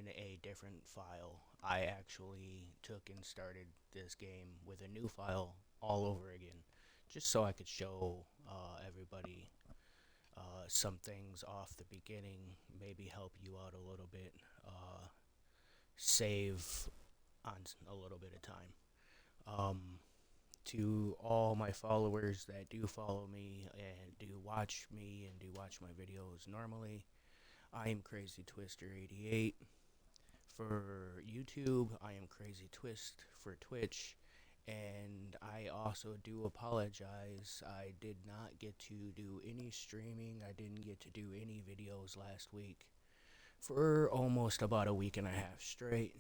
in a different file. I actually took and started this game with a new file all over again, just so I could show everybody some things off the beginning, maybe help you out a little bit, save on a little bit of time. Um, to all my followers that do follow me and do watch me and do watch my videos normally, I am Crazy Twister 88 for YouTube. I am Crazy Twist for Twitch, and I also do apologize. I did not get to do any streaming. I didn't get to do any videos last week for almost about a week and a half straight.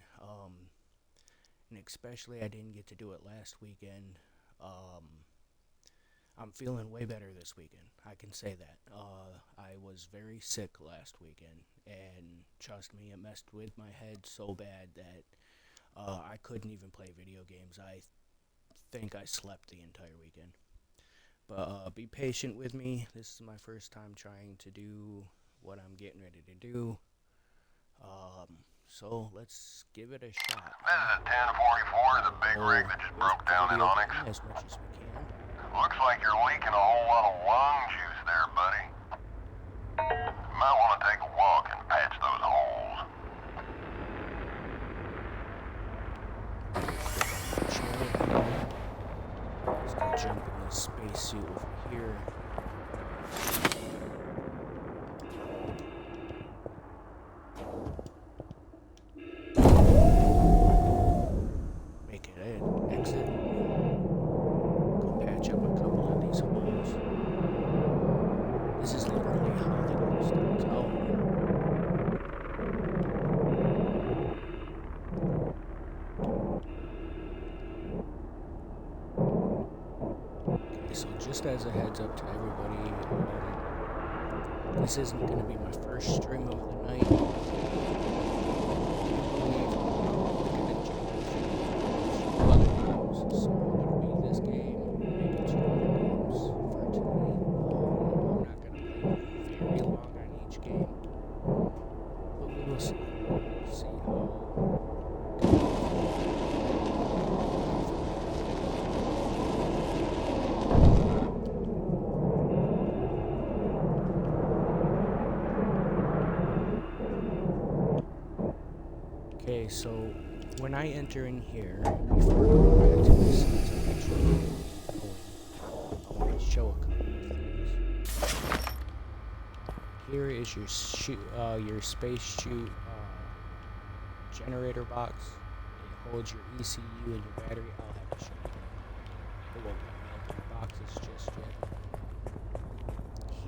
And especially I didn't get to do it last weekend. I'm feeling way better this weekend. I can say that. I was very sick last weekend, and trust me, it messed with my head so bad that I couldn't even play video games. I think I slept the entire weekend. But be patient with me. This is my first time trying to do what I'm getting ready to do. So let's give it a shot. This is 1044, the big rig that just broke down in Onyx. As much as we can. Looks like you're leaking a whole lot of lung juice there, buddy. You might want to take a walk and patch those holes. Let's go jump in this spacesuit over here. Make it an exit. Go patch up a couple of these holes. This is literally how the game starts out. Okay, so just as a heads up to everybody, this isn't going to be my first stream of the night. Okay, so when I enter in here, before going back to the scenes I'm actually going, I want to show a couple of things. Here is your space chute generator box. It holds your ECU and your battery. I'll have to show you. It won't let me open the boxes just yet.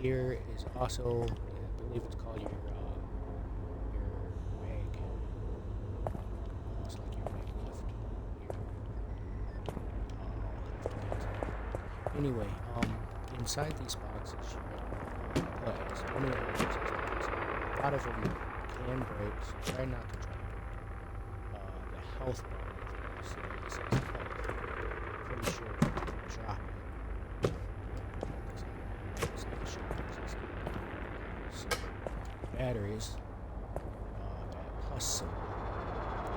Here is also, I believe it's called your mag. Almost like your mag lift. Anyway, inside these boxes, you put as many items as possible. A lot of them can break, so try not to drop them. The health bar, if you see this as health, pretty sure if you drop it, it's like a shock resistant. So, batteries, that plus symbol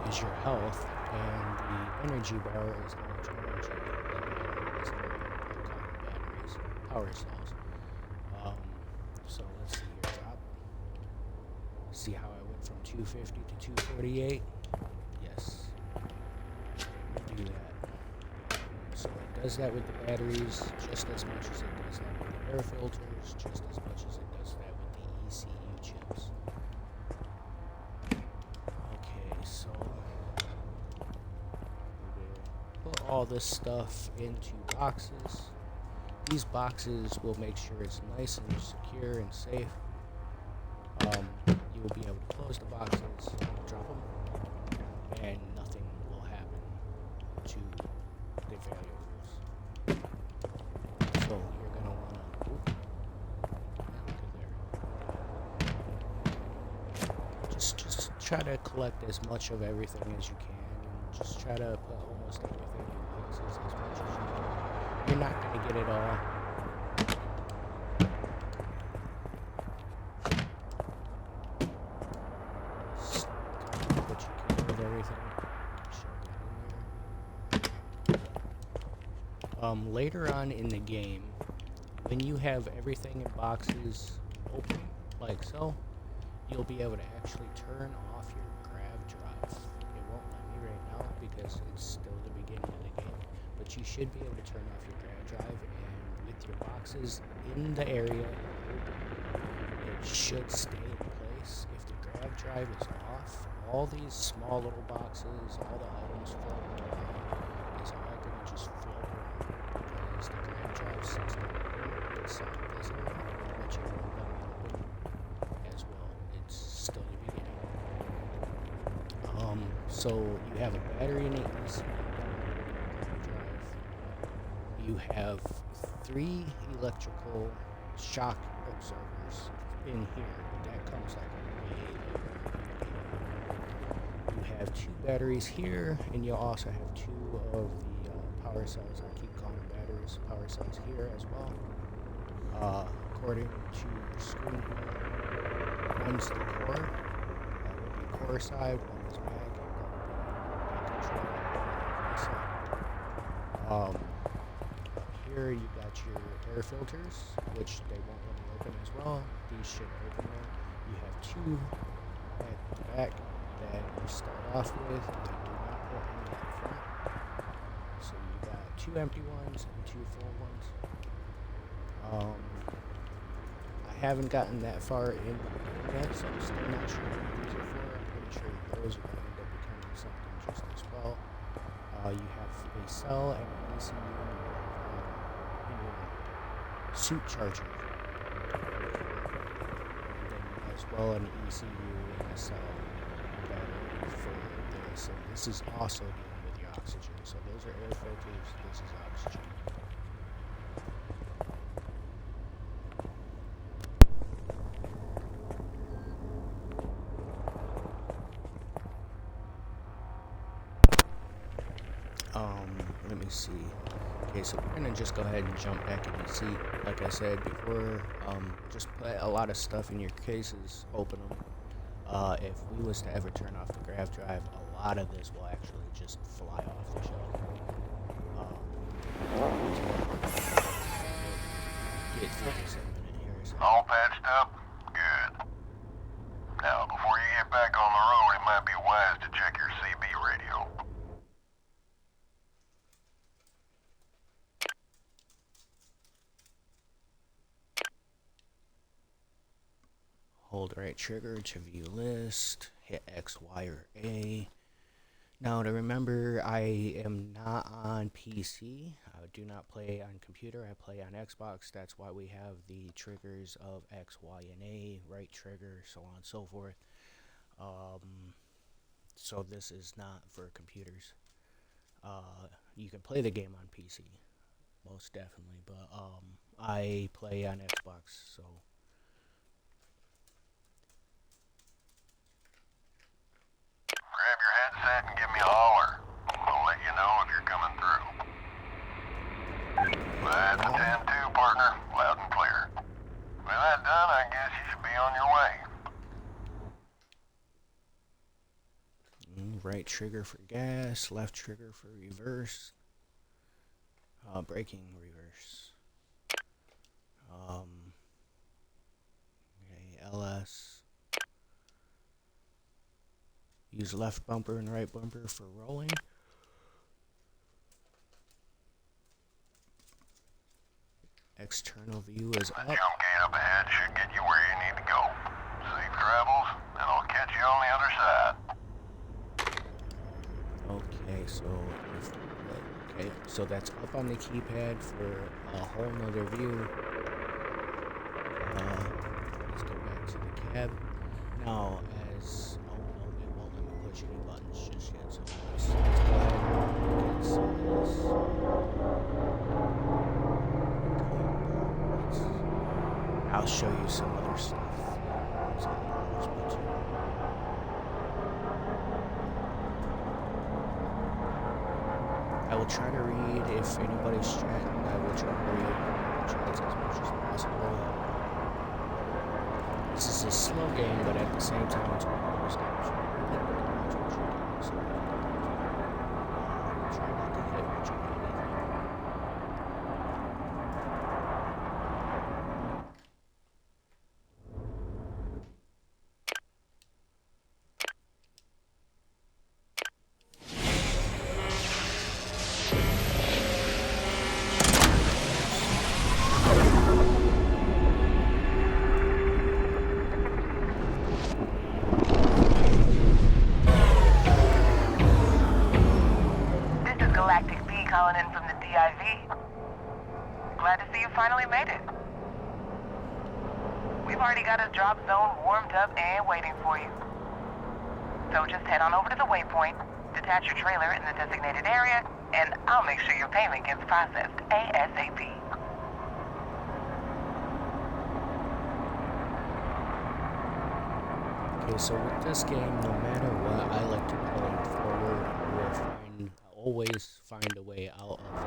is your health, and the energy bar is how much energy you have. Batteries, power cells. So let's see here, drop. See how I went from 250 to 248? Yes. Do that. So it does that with the batteries just as much as it does that with the air filters, just as much as it does that with the ECU chips. Okay, so we will put all this stuff into boxes. These boxes will make sure it's nice and secure and safe. You will be able to close the boxes, drop them, and nothing will happen to the variables. So you're going to want to, look at there. Just try to collect as much of everything as you can, and just try to put almost everything in boxes as much as you can. You're not going to get it all. Later on in the game, when you have everything in boxes open, like so, you'll be able to actually turn off your grav drive. It won't let me right now because it's still the beginning of the game, but you should be able to turn off your grav drive, and with your boxes in the area open, it should stay in place. If the grav drive is off, all these small little boxes, all the items floating around is all going to just float around because the grav drive sits down here inside this area, which you won't let me open as well. It's still the beginning. So you have a battery in it, ECU drive. You have 3 electrical shock absorbers in here, but that comes like way later in the game. You have 2 batteries here, and you also have 2 of the power cells. I keep calling them batteries. Power cells here as well. According to your screen here, one's the core. That will be core side. One is mag. That will be control side. Up here you got your air filters, which they won't let me open as well. These should open there. You have 2 at the back that you start off with. You do not put any up front. So you got 2 empty ones and 2 full ones. I haven't gotten that far in yet, so I'm still not sure what these are for. I'm pretty sure those are going to end up becoming something just as well. You have a cell and an ECU in your suit charger. And then as well an ECU and a cell battery for this. So this is also dealing with your oxygen. So those are air filters, this is oxygen. Let me see. Okay, so we're gonna just go ahead and jump back in the seat. Like I said before, just put a lot of stuff in your cases, open them. If we was to ever turn off the grav drive, a lot of this will actually just fly off the shelf. Get 57 minutes here. So. All patched up? Good. Now, before you get back on the road, it might be wise to check your CB radio. Hold right trigger to view list, hit X, Y, or A. Now to remember, I am not on PC. I do not play on computer. I play on Xbox. That's why we have the triggers of X, Y, and A, right trigger, so on and so forth. So this is not for computers. You can play the game on PC, most definitely, but I play on Xbox, so... Grab your headset and give me a holler. I'll let you know if you're coming through. That's 10-2, partner. Loud and clear. With that done, I guess you should be on your way. Right trigger for gas, left trigger for reverse. Braking reverse. Okay, LS. Use left bumper and right bumper for rolling. External view is The up. jump gate up ahead should get you where you need to go. Safe travels, and I'll catch you on the other side. Okay, so that's up on the keypad for a whole nother view. Let's go back to the cab. Now, as oh no, it won't let me push any buttons just yet. So let's go ahead and get some of this. I'll show you some other stuff. I will try to read if anybody's chatting. I will try to read chats as much as possible. This is a slow game, but at the same time, it's one of those games where you can watch what you're doing. So try not to hit what you're doing. see you finally made it. We've already got a drop zone warmed up and waiting for you. So just head on over to the waypoint, detach your trailer in the designated area, and I'll make sure your payment gets processed ASAP. Okay, so with this game, no matter what, I like to going forward. I will always find a way out of a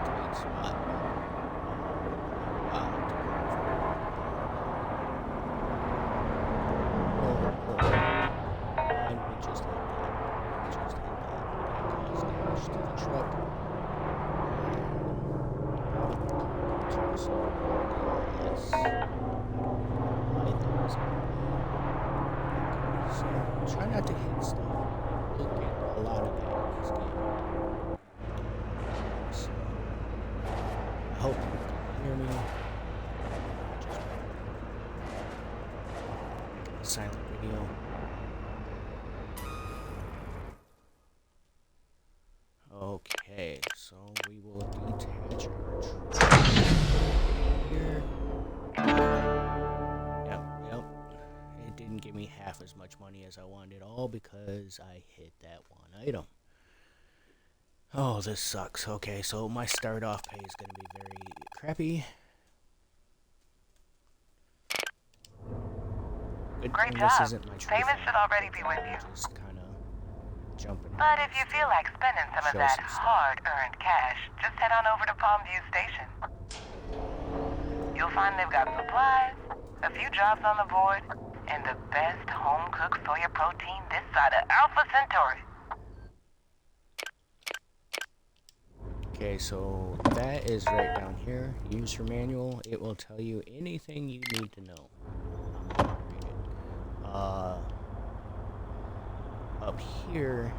tight spot. And we just hit that. That caused damage to the truck. So try not to hit stuff. You'll get a lot of that in this game. So I hope you can hear me. Just silent video. Okay, so we will detach our truck here. Yep. It didn't give me half as much money as I wanted, all because I hit that one item. Oh, this sucks. Okay, so my start off pay is going to be very crappy. Good Great thing job. this isn't my Payment should already be with you. Just kind of jumping. But if you feel like spending some of Show that some stuff. hard-earned cash, just head on over to Palmview Station. You'll find they've got supplies, a few jobs on the board, and the best home-cooked soya protein this side of Alpha Centauri. Okay, so that is right down here. Use your manual. It will tell you anything you need to know. Read it. Up here,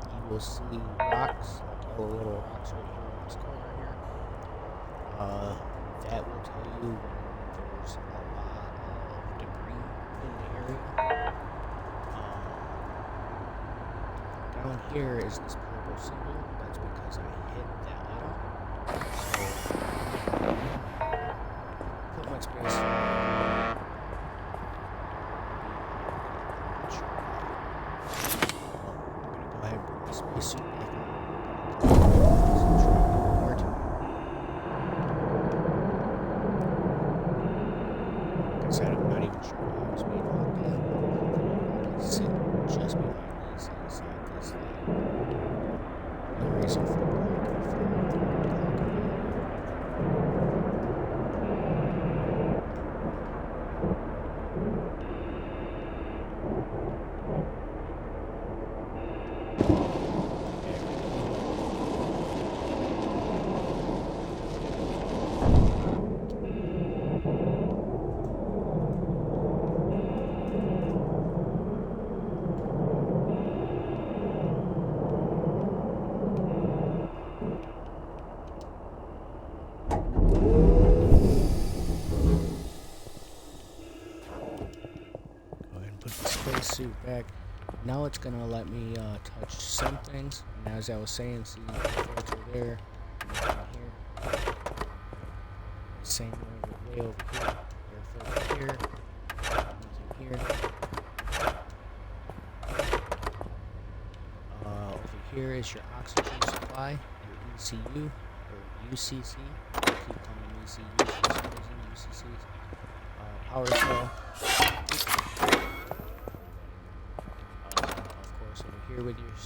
you will see rocks, like all the little rocks right here in this corner here. That will tell you when there's a lot of debris in the area. Down here is this purple symbol. That's because I hit that item. So, put my space. We're gonna go ahead and put my spacesuit back on. More time. Like I said, I'm not even sure why I was being locked in. I can sit just behind this inside this thing. No reason for me to suit back. Now it's gonna let me touch some things. And as I was saying, see the filter there, nothing here. Same way over here. Air filter here. Nothing here. Over here is your oxygen supply, your ECU or UCC. I keep calling them ECU for some reason. UCCs. Power cell. Here with your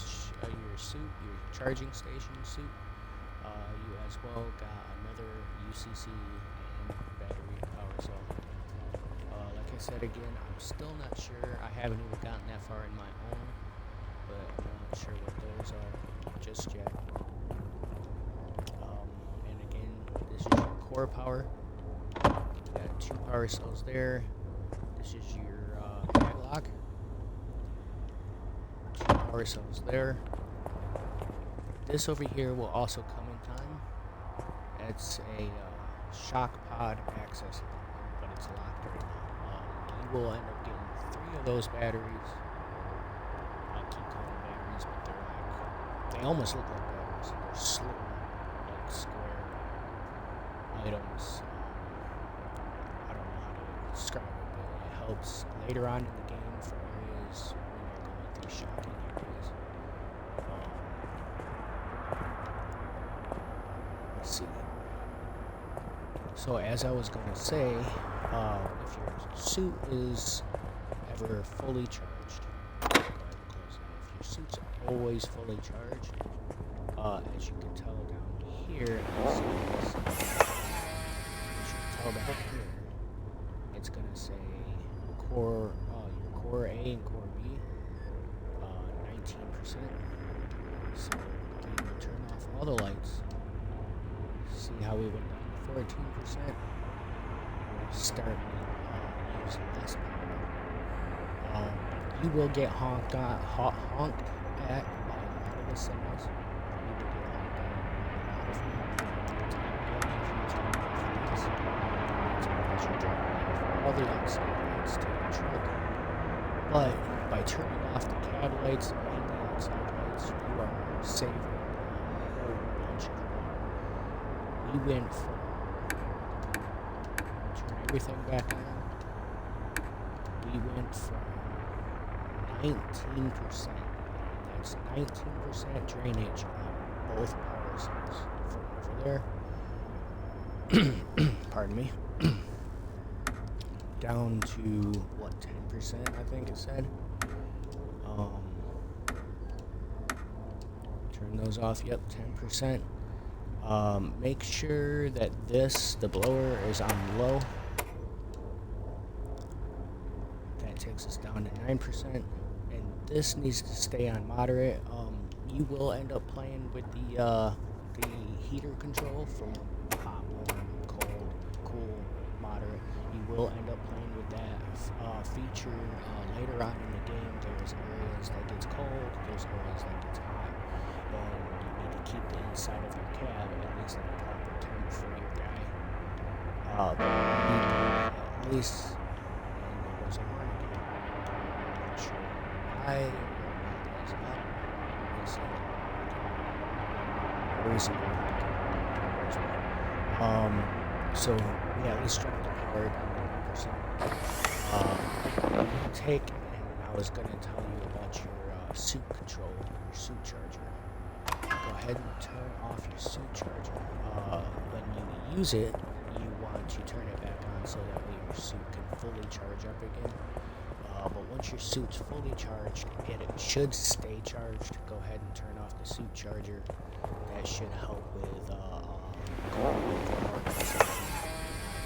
suit, your charging station suit, you as well got another UCC and battery and power cell. Like I said again, I'm still not sure. I haven't even gotten that far in my own, but I'm not sure what those are just yet. And again, this is your core power. You got 2 power cells there. This is your padlock. Power cells there. This over here will also come in time. It's a shock pod access, but it's locked right now. You will end up getting 3 of those batteries. I keep calling them batteries, but they're like, they almost look like batteries. They're slim, like square. items. I don't know how to describe it, but it helps later on in the game for areas when you're going through shocking areas. Let's see. So as I was gonna say, if your suit is ever fully charged, go ahead and close it. If your suit's always fully charged, as you can tell down here, as you can tell down here, it's gonna say core, your core A and core B, 19%. So we will turn off all the lights. See how we went down to 14%. We'll start using this power. You will get honked at by a lot of the semis. You will get honked at a lot of them. All the outside lights to the truck. But by turning off the cab lights and the outside lights, you are saving a whole bunch of money. We went from turn everything back on. We went from 19%. That's 19% drainage on both power cells from over there. Pardon me. Down to what, 10%? I think it said. Turn those off. Yep, 10%. Make sure that the blower is on low. That takes us down to 9%, and this needs to stay on moderate. You will end up playing with the heater control from hot, warm, cold, cool, moderate. You will end up playing with that feature later on in the game. There's areas that gets cold, there's areas that gets hot, and you need to keep the inside of your cab at least at a proper temp for your guy. But you need to at least, and there was a warning again. I'm not sure why it is up. Let's see. Where is it? So we at least dropped the power down to 1%. Take, and I was gonna tell you about your suit control, your suit charger. Go ahead and turn off your suit charger. When you use it, you want to turn it back on so that way your suit can fully charge up again. But once your suit's fully charged, and it should stay charged, go ahead and turn off the suit charger. That should help with going with the more consumption.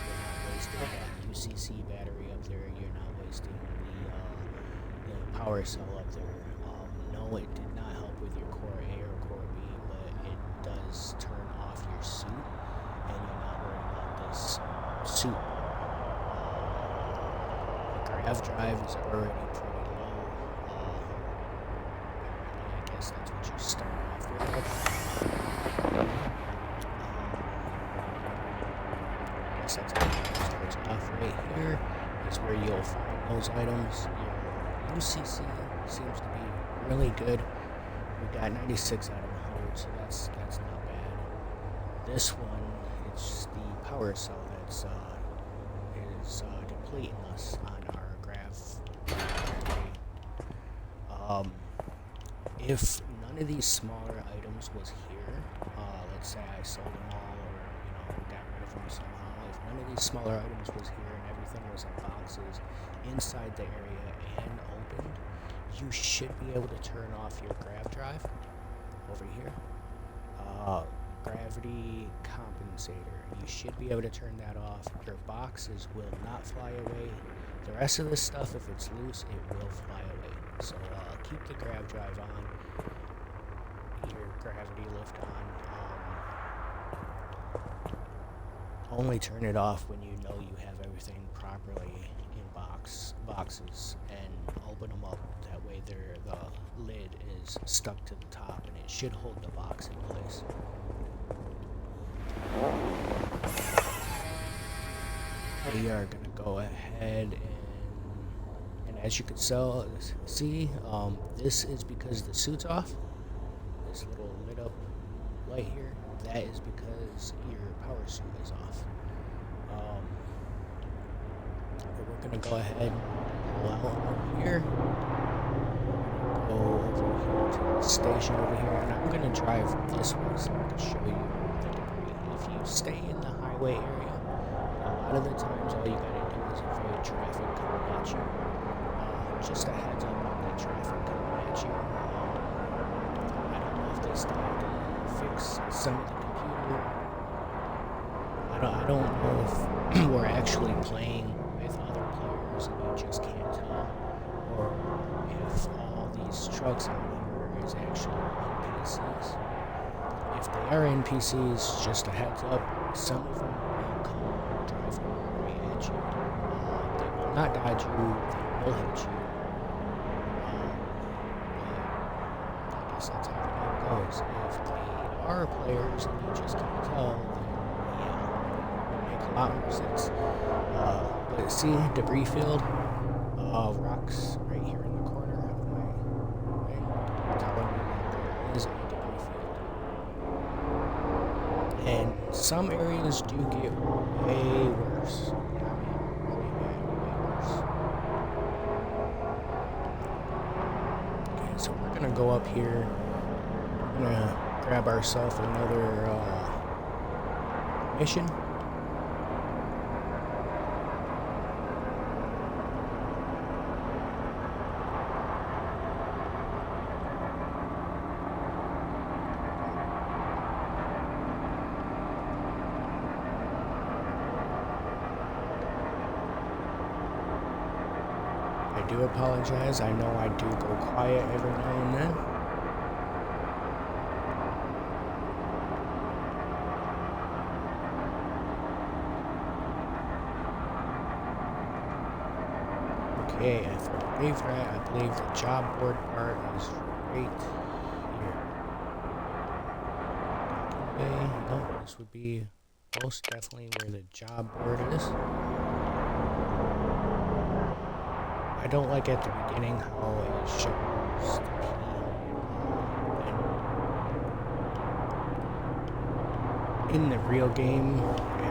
You're not wasting that UCC battery up there. You're not wasting the power cell up there. No, it did not help with your core A or core B, but it does turn off your suit, and you're not worried about this suit. The grav drive is already pretty low. I guess that's what you start off with. I guess that's how it starts off right here. Is where you'll find those items. Your UCC seems to be really good. We got 96 out of the hold, so that's not bad. This one, it's the power cell that's is depleting us on our grav. If none of these smaller items was here, let's say I sold them all, or got rid of them somehow. If none of these smaller items was here and everything was in boxes inside the area and opened, you should be able to turn off your grav drive over here. Gravity compensator. You should be able to turn that off. Your boxes will not fly away. The rest of this stuff, if it's loose, it will fly away. So keep the grav drive on. Your gravity lift on. Only turn it off when you know you have everything properly in boxes, and open them up. That way the lid is stuck to the top, and it should hold the box in place. We are going to go ahead and as you can see, this is because the suit's off. This little lit up light here, that is because your power suit is off. But we're gonna go ahead and pull out over here. Go over here to the station over here, and I'm gonna drive this way so I can show you the debris. If you stay in the highway area, a lot of the times all you gotta do is avoid traffic coming at you. Just a heads up on that traffic coming at you. I don't know if they still have to fix some of the computer. I don't know if we're actually playing with other players and you just can't tell, or if all these trucks out here is actually NPCs. If they are NPCs, just a heads up, some of them will come driving right at you. They will not dodge you, they will hit you. But I guess that's how the game goes. If they are players and you just can't tell, then yeah, it would make a lot more sense. But see, debris field, rocks right here in the corner of my thing, telling me that there is a debris field. And some areas do get way worse. I mean, really bad, way worse. Okay, so we're gonna go up here. We're gonna grab ourselves another mission. I do apologize. I know I do go quiet every now and then. Okay, I believe that. I believe the job board part is right here. Okay, no, this would be most definitely where the job board is. I don't like at the beginning how it shows the P. In the real game,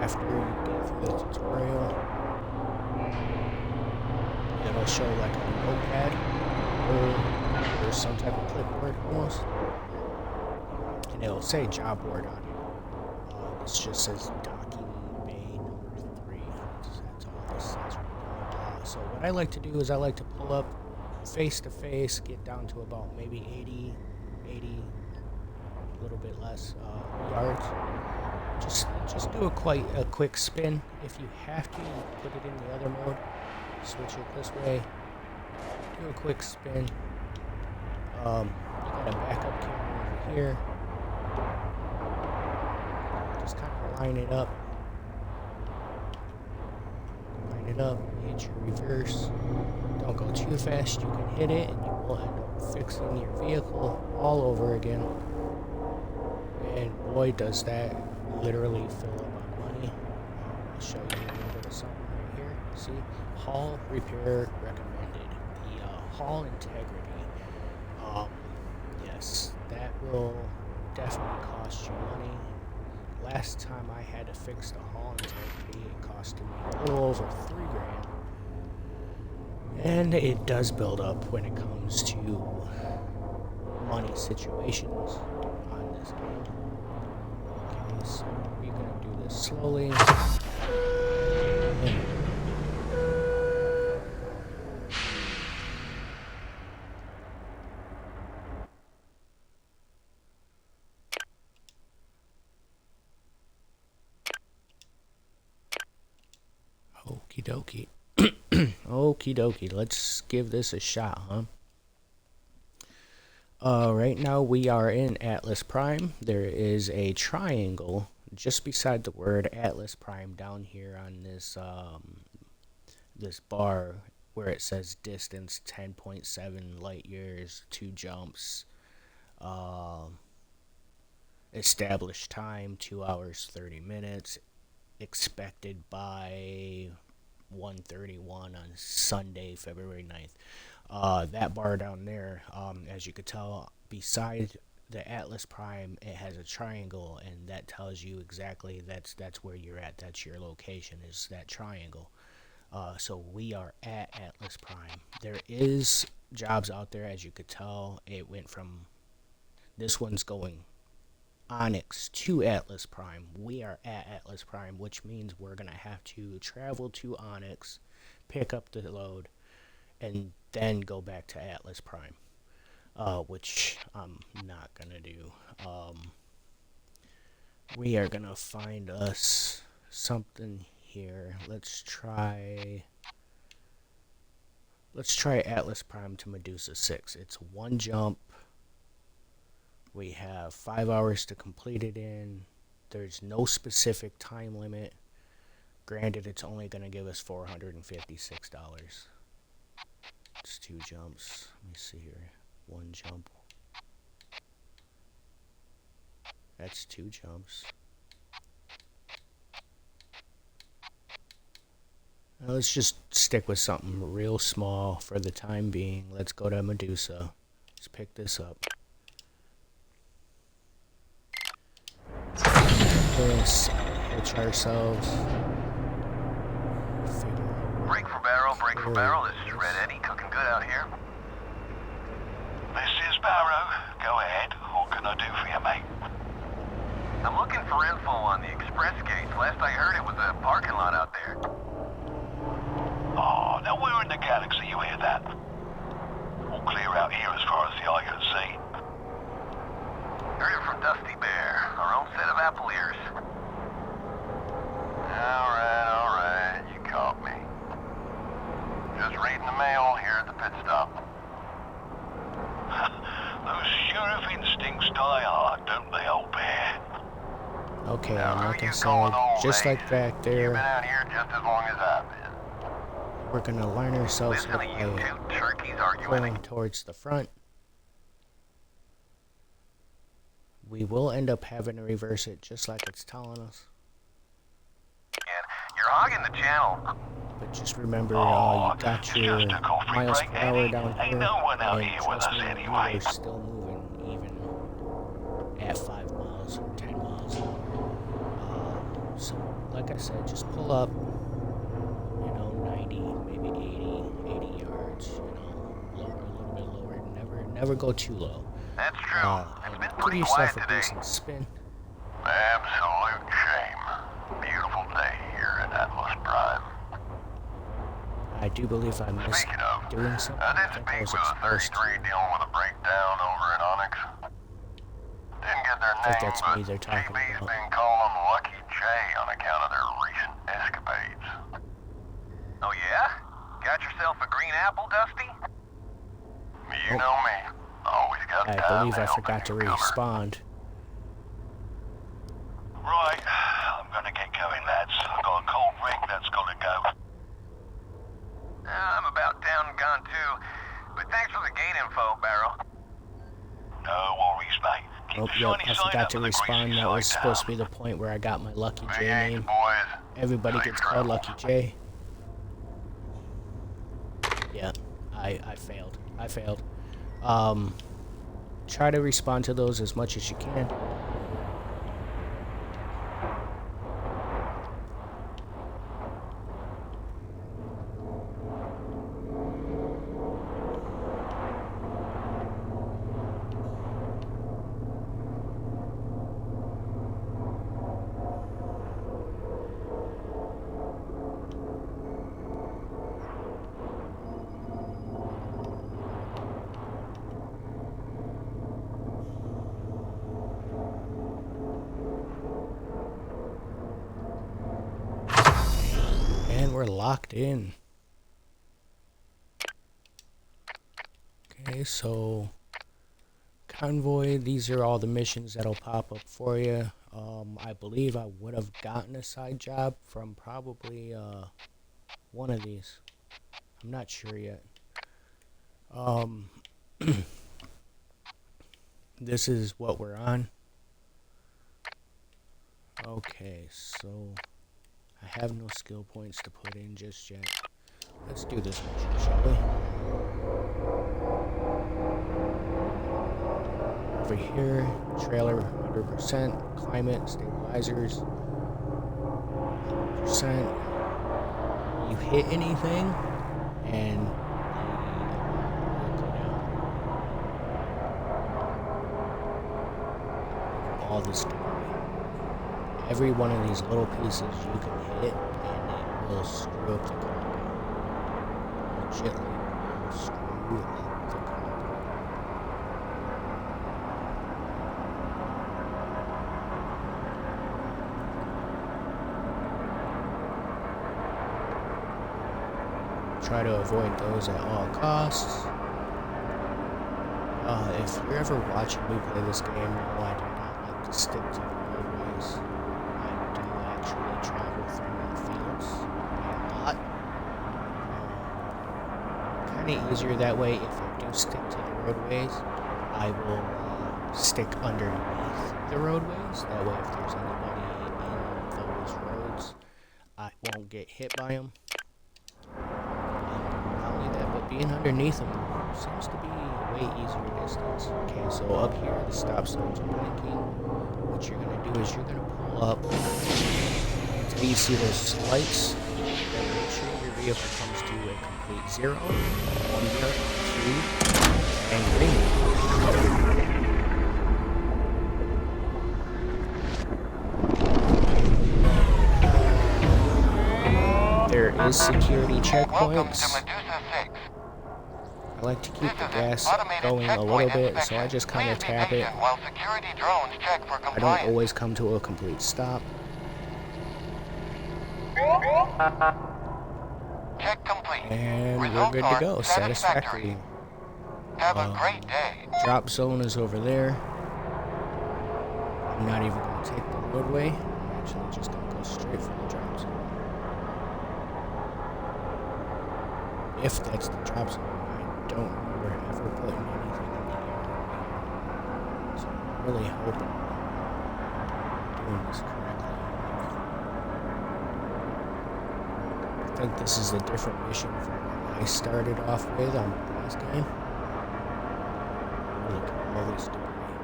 after you get through the tutorial, it'll show like a notepad or some type of clipboard almost, and it'll say job board on it. This just says docking bay number 3. That's all this says right now. So what I like to do is I like to pull up face to face, get down to about maybe 80, a little bit less yards. Just do a quick spin. If you have to, you put it in the other mode. Switch it this way. Do a quick spin. You got a backup camera over here. Just kind of line it up. Hit your reverse. Don't go too fast. You can hit it and you will end up fixing your vehicle all over again. And boy, does that literally fill up on money. I'll show you a little bit of something right here. See? Hull repair recommended. The hull integrity. Yes, that will definitely cost you money. Last time I had to fix the hull integrity, it costed me a little over $3,000. And it does build up when it comes to money situations on this game. Okay, so we're gonna do this slowly. And okie dokie. Okie dokie. Let's give this a shot, huh? Right now we are in Atlas Prime. There is a triangle just beside the word Atlas Prime down here on this this bar where it says distance 10.7 light years, 2 jumps, established time 2 hours 30 minutes, expected by 1:31 on Sunday, February 9th. That bar down there, as you could tell, beside the Atlas Prime, it has a triangle, and that tells you exactly that's where you're at. That's your location, is that triangle. So we are at Atlas Prime. There is jobs out there, as you could tell. It went from, this one's going Onyx to Atlas Prime. We are at Atlas Prime, which means we're going to have to travel to Onyx, pick up the load, and then go back to Atlas Prime, which I'm not going to do. We are going to find us something here. Let's try Atlas Prime to Medusa 6. It's one jump. We have 5 hours to complete it in. There's no specific time limit. Granted, it's only going to give us $456. It's 2 jumps. Let me see here. 1 jump. That's 2 jumps. Now let's just stick with something real small for the time being. Let's go to Medusa. Let's pick this up. Let's hitch ourselves. Break for barrel, break for barrel. This is Red Eddie, cooking good out here. This is Barrow. Go ahead. What can I do for you, mate? I'm looking for info on the express gates. Last I heard it was a parking lot out there. Oh, now we're in the galaxy, you hear that? All clear out here as far as the eye can see. Heard it from Dusty Bear, our own set of apple ears. Alright, you caught me. Just reading the mail here at the pit stop. Those sheriff instincts die hard, don't they, old bear? Okay, Now, and who like I you calling said, old, just eh? like back You've there, been out here just as long as I've been. we're gonna line ourselves Listen up to you by two turkeys arguing. pulling towards the front. We will end up having to reverse it just like it's telling us. And you're hogging the channel. But just remember, Oh, you got it's your just a coffee miles break, per hour Eddie. down Ain't here, no one out and here with trust us me, anyway. we are still moving even at 5 miles, 10 miles. So, like I said, just pull up, 90, maybe 80 yards, lower, a little bit lower. Never go too low. That's true. It's been Give pretty yourself quiet a today. decent spin. Absolute shame. Beautiful day here at Atlas Prime. I do believe I missed Speaking of, doing something. I I did think speak I was with a exposed 33 dealing with a breakdown over in Onyx. Didn't get their I think name, that's but me they're talking GB's about. been calling Lucky J on account of their recent escapades. Oh yeah? Got yourself a green apple, Dusty? You know me. Always got I time believe I help a forgot to newcomer. respond. Right, I'm gonna get going, lads. I've got a cold rig that's gotta go. I'm about down and gone too. But thanks for the gate info, Barrow. No worries, mate. Keep Oh, the yep, shiny I side forgot up to and the respond. greasy That was side supposed to down. be the point where I got my Lucky J Big H, name. boys. Everybody Safe gets called travel. Lucky J. Yeah, I failed. I failed. Try to respond to those as much as you can. And we're locked in. Okay, so convoy, these are all the missions that'll pop up for you. I believe I would have gotten a side job from probably one of these. I'm not sure yet. This is what we're on. Okay, so I have no skill points to put in just yet. Let's do this mission, shall we? over here, trailer 100%, climate, stabilizers 100%. You hit anything, and you'll go down. All this debris. Every one of these little pieces you can hit, and it will screw up the cargo. Legitly, it will screw up the cargo. Try to avoid those at all costs. If you're ever watching me play this game, no, I do not like to stick to the roadways. I do actually travel through the fields a lot. Kind of easier that way. If I do stick to the roadways, I will stick underneath the roadways. That way, if there's anybody in those roads, I won't get hit by them. Not only that, but being underneath them seems to be a way easier distance. Okay, so up here, the stop signs are blinking. What you're going to do is you're going to pull up until you see those lights. Then make sure your vehicle comes to a complete 0, 1, 2, and green. There is security checkpoints. I like to keep the gas going a little bit, so I just kind of tap it. I don't always come to a complete stop. Check complete. And we're good to go. Satisfactory. Have a great day. Drop zone is over there. I'm not even going to take the roadway. I'm actually just going to go straight for the drop zone. If that's the drop zone. I don't remember ever putting anything in the air. So I'm really hoping I'm doing this correctly. I think this is a different mission from what I started off with on the last game. Look at all this debris.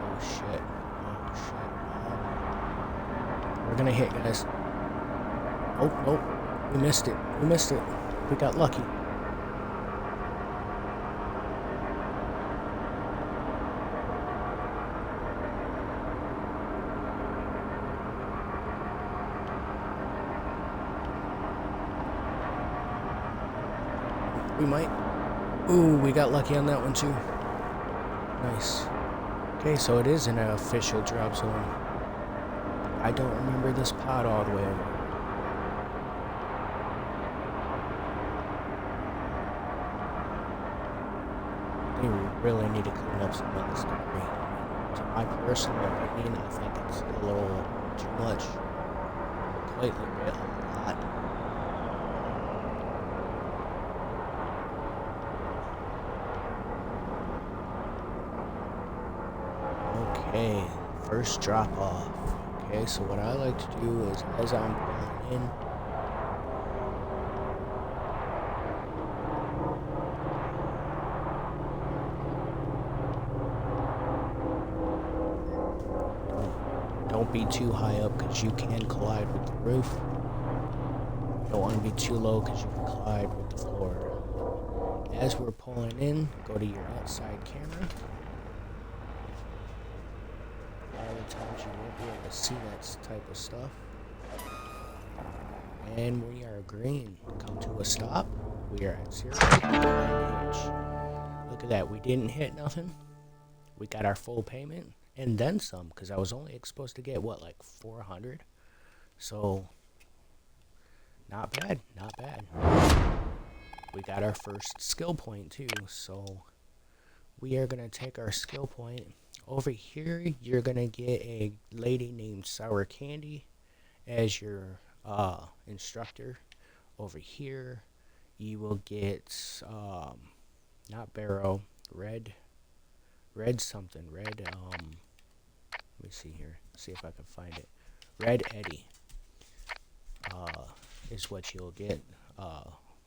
Oh shit. Oh shit. We're gonna hit, guys. Oh, nope. We missed it. We missed it. We got lucky. We might. Ooh, we got lucky on that one too. Nice. Okay, so it is an official drop zone. I don't remember this pod all the way over. They really need to clean up some of this debris. To my personal opinion, I think it's a little too much. Quite a bit, a lot. Okay, first drop off. Okay, so what I like to do is as I'm pulling in, don't be too high up because you can collide with the roof. You don't want to be too low because you can collide with the floor. As we're pulling in, go to your outside camera. A lot of the times you won't be able to see that type of stuff. And we are green. Come to a stop. We are at 0. Look at that. We didn't hit nothing. We got our full payment. And then some, because I was only supposed to get, what, like 400? So, not bad, not bad. We got our first skill point, too. So, we are going to take our skill point. Over here, you're going to get a lady named Sour Candy as your instructor. Over here, you will get, not Barrow, Red something, let me see here, see if I can find it. Red Eddie is what you'll get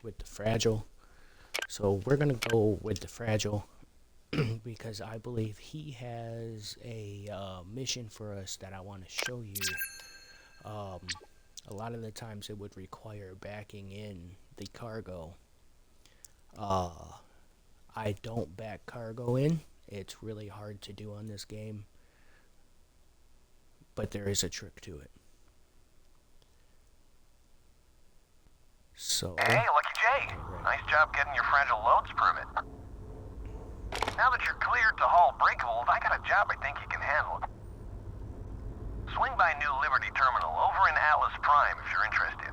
with the Fragile. So we're gonna go with the Fragile because I believe he has a mission for us that I want to show you. A lot of the times it would require backing in the cargo. I don't back cargo in. It's really hard to do on this game, but there is a trick to it. So, Hey, Lucky J. Nice job getting your Fragile Loads permit. Now that you're cleared to haul breakables, I got a job I think you can handle. Swing by New Liberty Terminal over in Atlas Prime if you're interested.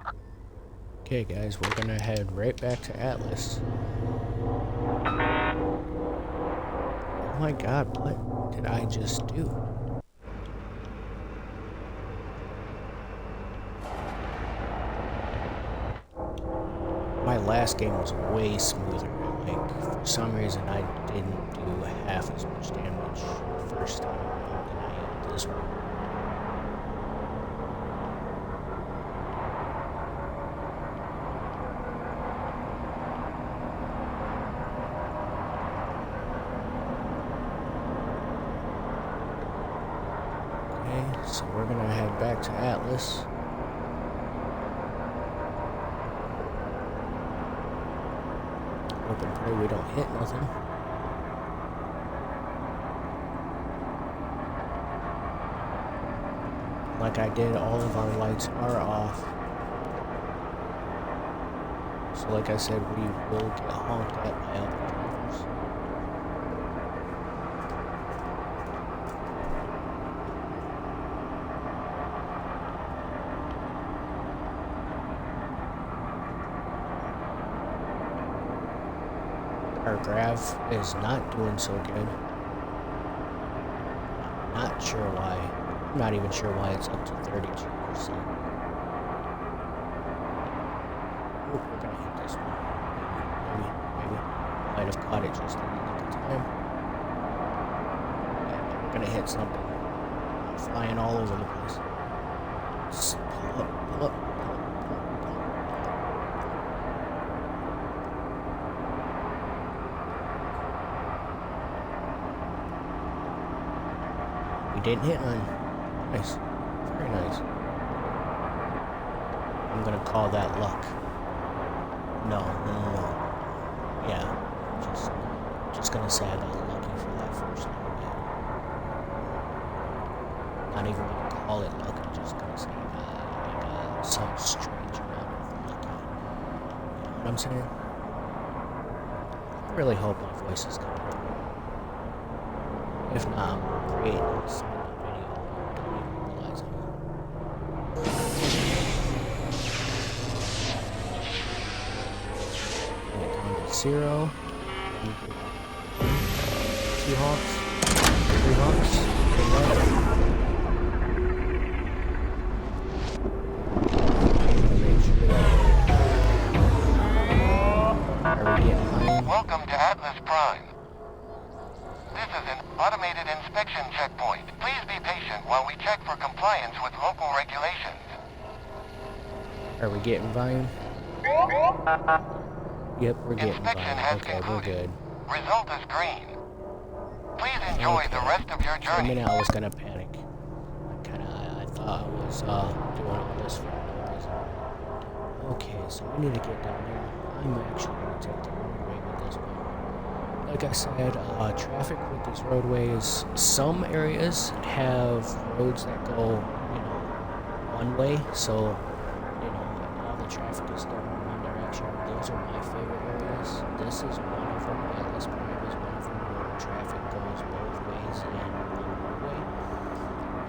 okay guys, we're gonna head right back to Atlas. Oh my god, what did I just do? My last game was way smoother. Like, for some reason, I didn't do half as much damage first time around than I did this one. Okay, so we're gonna head back to Atlas. Hope and pray we don't hit nothing. Like I did, all of our lights are off. So like I said, we will get honked at by other drivers. Our grav is not doing so good. I'm not sure why. I'm not even sure why it's up to 32%. Oh, we're gonna hit this one. Maybe. Might have caught it just in the nick of time. Yeah, we're gonna hit something. I'm flying all over the place. Just pull up, pull up. We didn't hit none. Nice. Very nice. I'm gonna call that luck. No. Yeah. Just gonna say I got lucky for that first little bit. Not even gonna call it luck, I'm just gonna say I got some strange amount of lucky. You know what I'm saying? I really hope my voice is coming through. If not, I'm creating this video. I don't even realize it. Bring it down to 0. 2 honks. 3 honks. Are we getting high? Welcome to Atlas Prime. This is an automated inspection checkpoint. Please be patient while we check for compliance with local regulations. Are we getting volume? Yep, we're getting Inspection volume. has Okay, we're concluded. good. Result is green. Please enjoy the rest of your For a journey. minute, I was gonna panic. I thought I was doing all this for no reason. Okay, so we need to get down there. I'm actually gonna take the roadway with this one. Like I said, traffic with these roadways. Some areas have roads that go, one way, so all the traffic is going in one direction. Those are my favorite areas. This is one of them. Atlas Prime is one of them where traffic goes both ways in one way,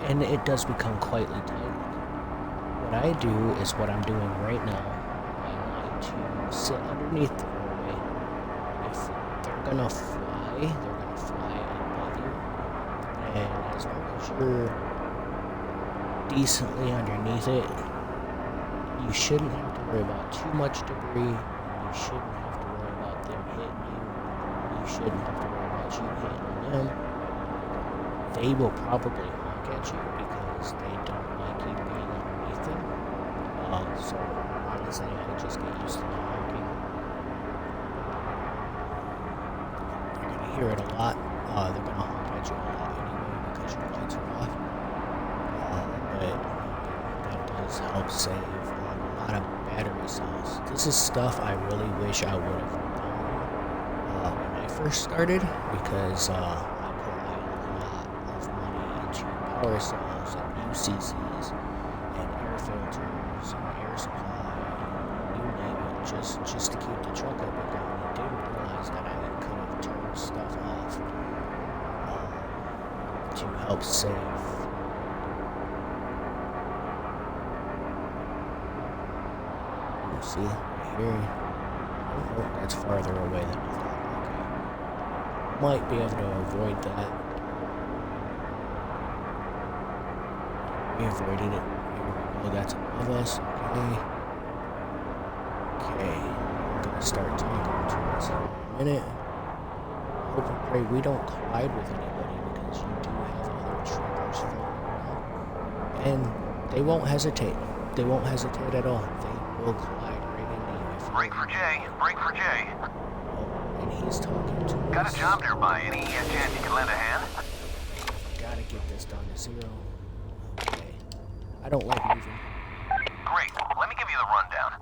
and it does become quite tight. What I do is what I'm doing right now. I like to sit underneath the roadway. If they're gonna fly above you, and as long as you're decently underneath it, you shouldn't have to worry about too much debris. You shouldn't have to worry about them hitting you. You shouldn't have to worry about you hitting them. They will probably honk at you because they don't like you being underneath them. So honestly, I just get used to the honking. hear it a lot. They're gonna honk at you a lot anyway because your lights are off. But that does help save a lot of battery cells. This is stuff I really wish I would have done when I first started, because I put like a lot of money into power cells and UCCs and air filters and air supply, you name it, just to keep the truck up and going. I didn't realize that I could have turned stuff off to help save. You see, right here. Oh, that's farther away than I thought. Okay. Might be able to avoid that. We avoided it. Here we go. That's above us. Okay. Okay. I'm gonna start talking to us in a minute. Hope and pray we don't collide with anybody, because you do have other truckers following you. And they won't hesitate. They won't hesitate at all. They will collide right into you. Break for Jay. Break for Jay. Oh, and he's talking to us. Got a job nearby. Any chance you can lend a hand? Gotta get this down to 0. Okay. I don't like moving. Great. Let me give you the rundown.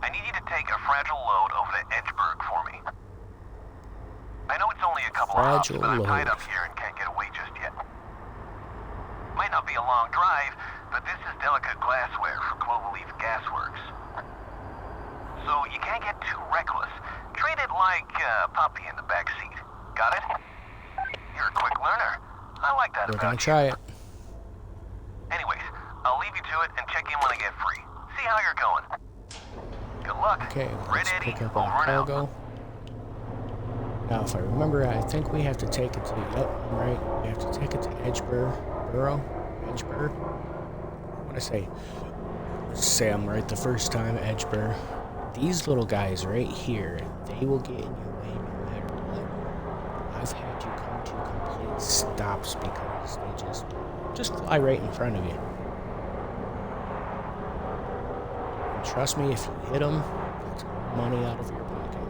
I need you to take a fragile load over to Edgeburg for me. I know it's only a couple of hours, but I'm tied up here and can't get away just yet. Might not be a long drive, but this is delicate glassware for Cloverleaf Gasworks. So you can't get too reckless. Treat it like a puppy in the back seat. Got it? You're a quick learner. I like that We're about gonna try it. Anyways, I'll leave you to it and check in when I get free. See how you're going. Good luck. Okay, Red let's Eddie, pick up over our and out. cargo. Now, if I remember, I think we have to take it to, yep, I'm right. We have to take it to Edgeburg. Edgeburg? What did I say? Let's say I'm right the first time, Edgeburg. These little guys right here, they will get in your way no matter what. I've had to come to complete stops because they just fly right in front of you. And trust me, if you hit them, it's money out of your pocket.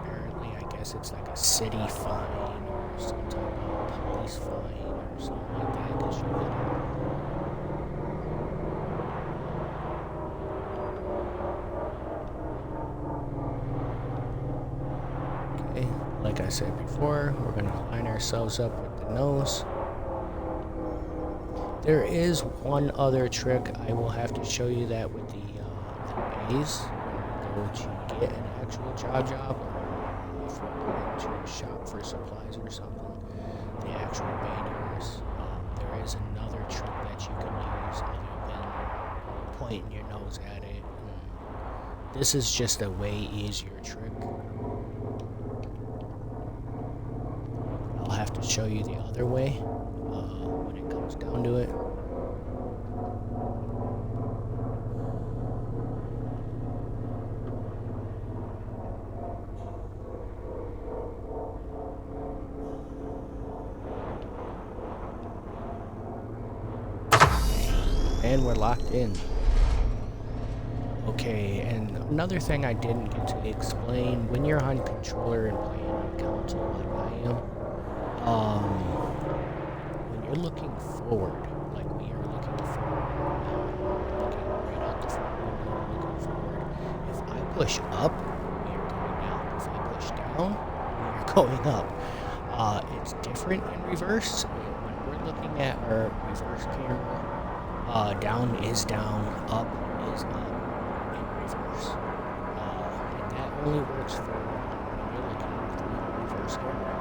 Apparently, I guess it's like a city fine or some type of police fine or something like that because you hit them. Okay, like I said before, we're going to line ourselves up with the nose. There is one other trick. I will have to show you that with the bays. When we go to get an actual job, or if we're going to a shop for supplies or something, the actual bay doors. There is another trick that you can use other than pointing your nose at it. This is just a way easier trick. I'll have to show you the other way when it comes down to it. And we're locked in. Okay, and another thing I didn't get to explain, when you're on controller and playing on console like I am, when you're looking forward, like we are looking forward, looking right out the front window, looking forward, if I push up, we are going down. If I push down, we are going up. It's different in reverse. When we're looking at our reverse camera, down is down, up is up in reverse. And that only works for when you're looking through the reverse camera.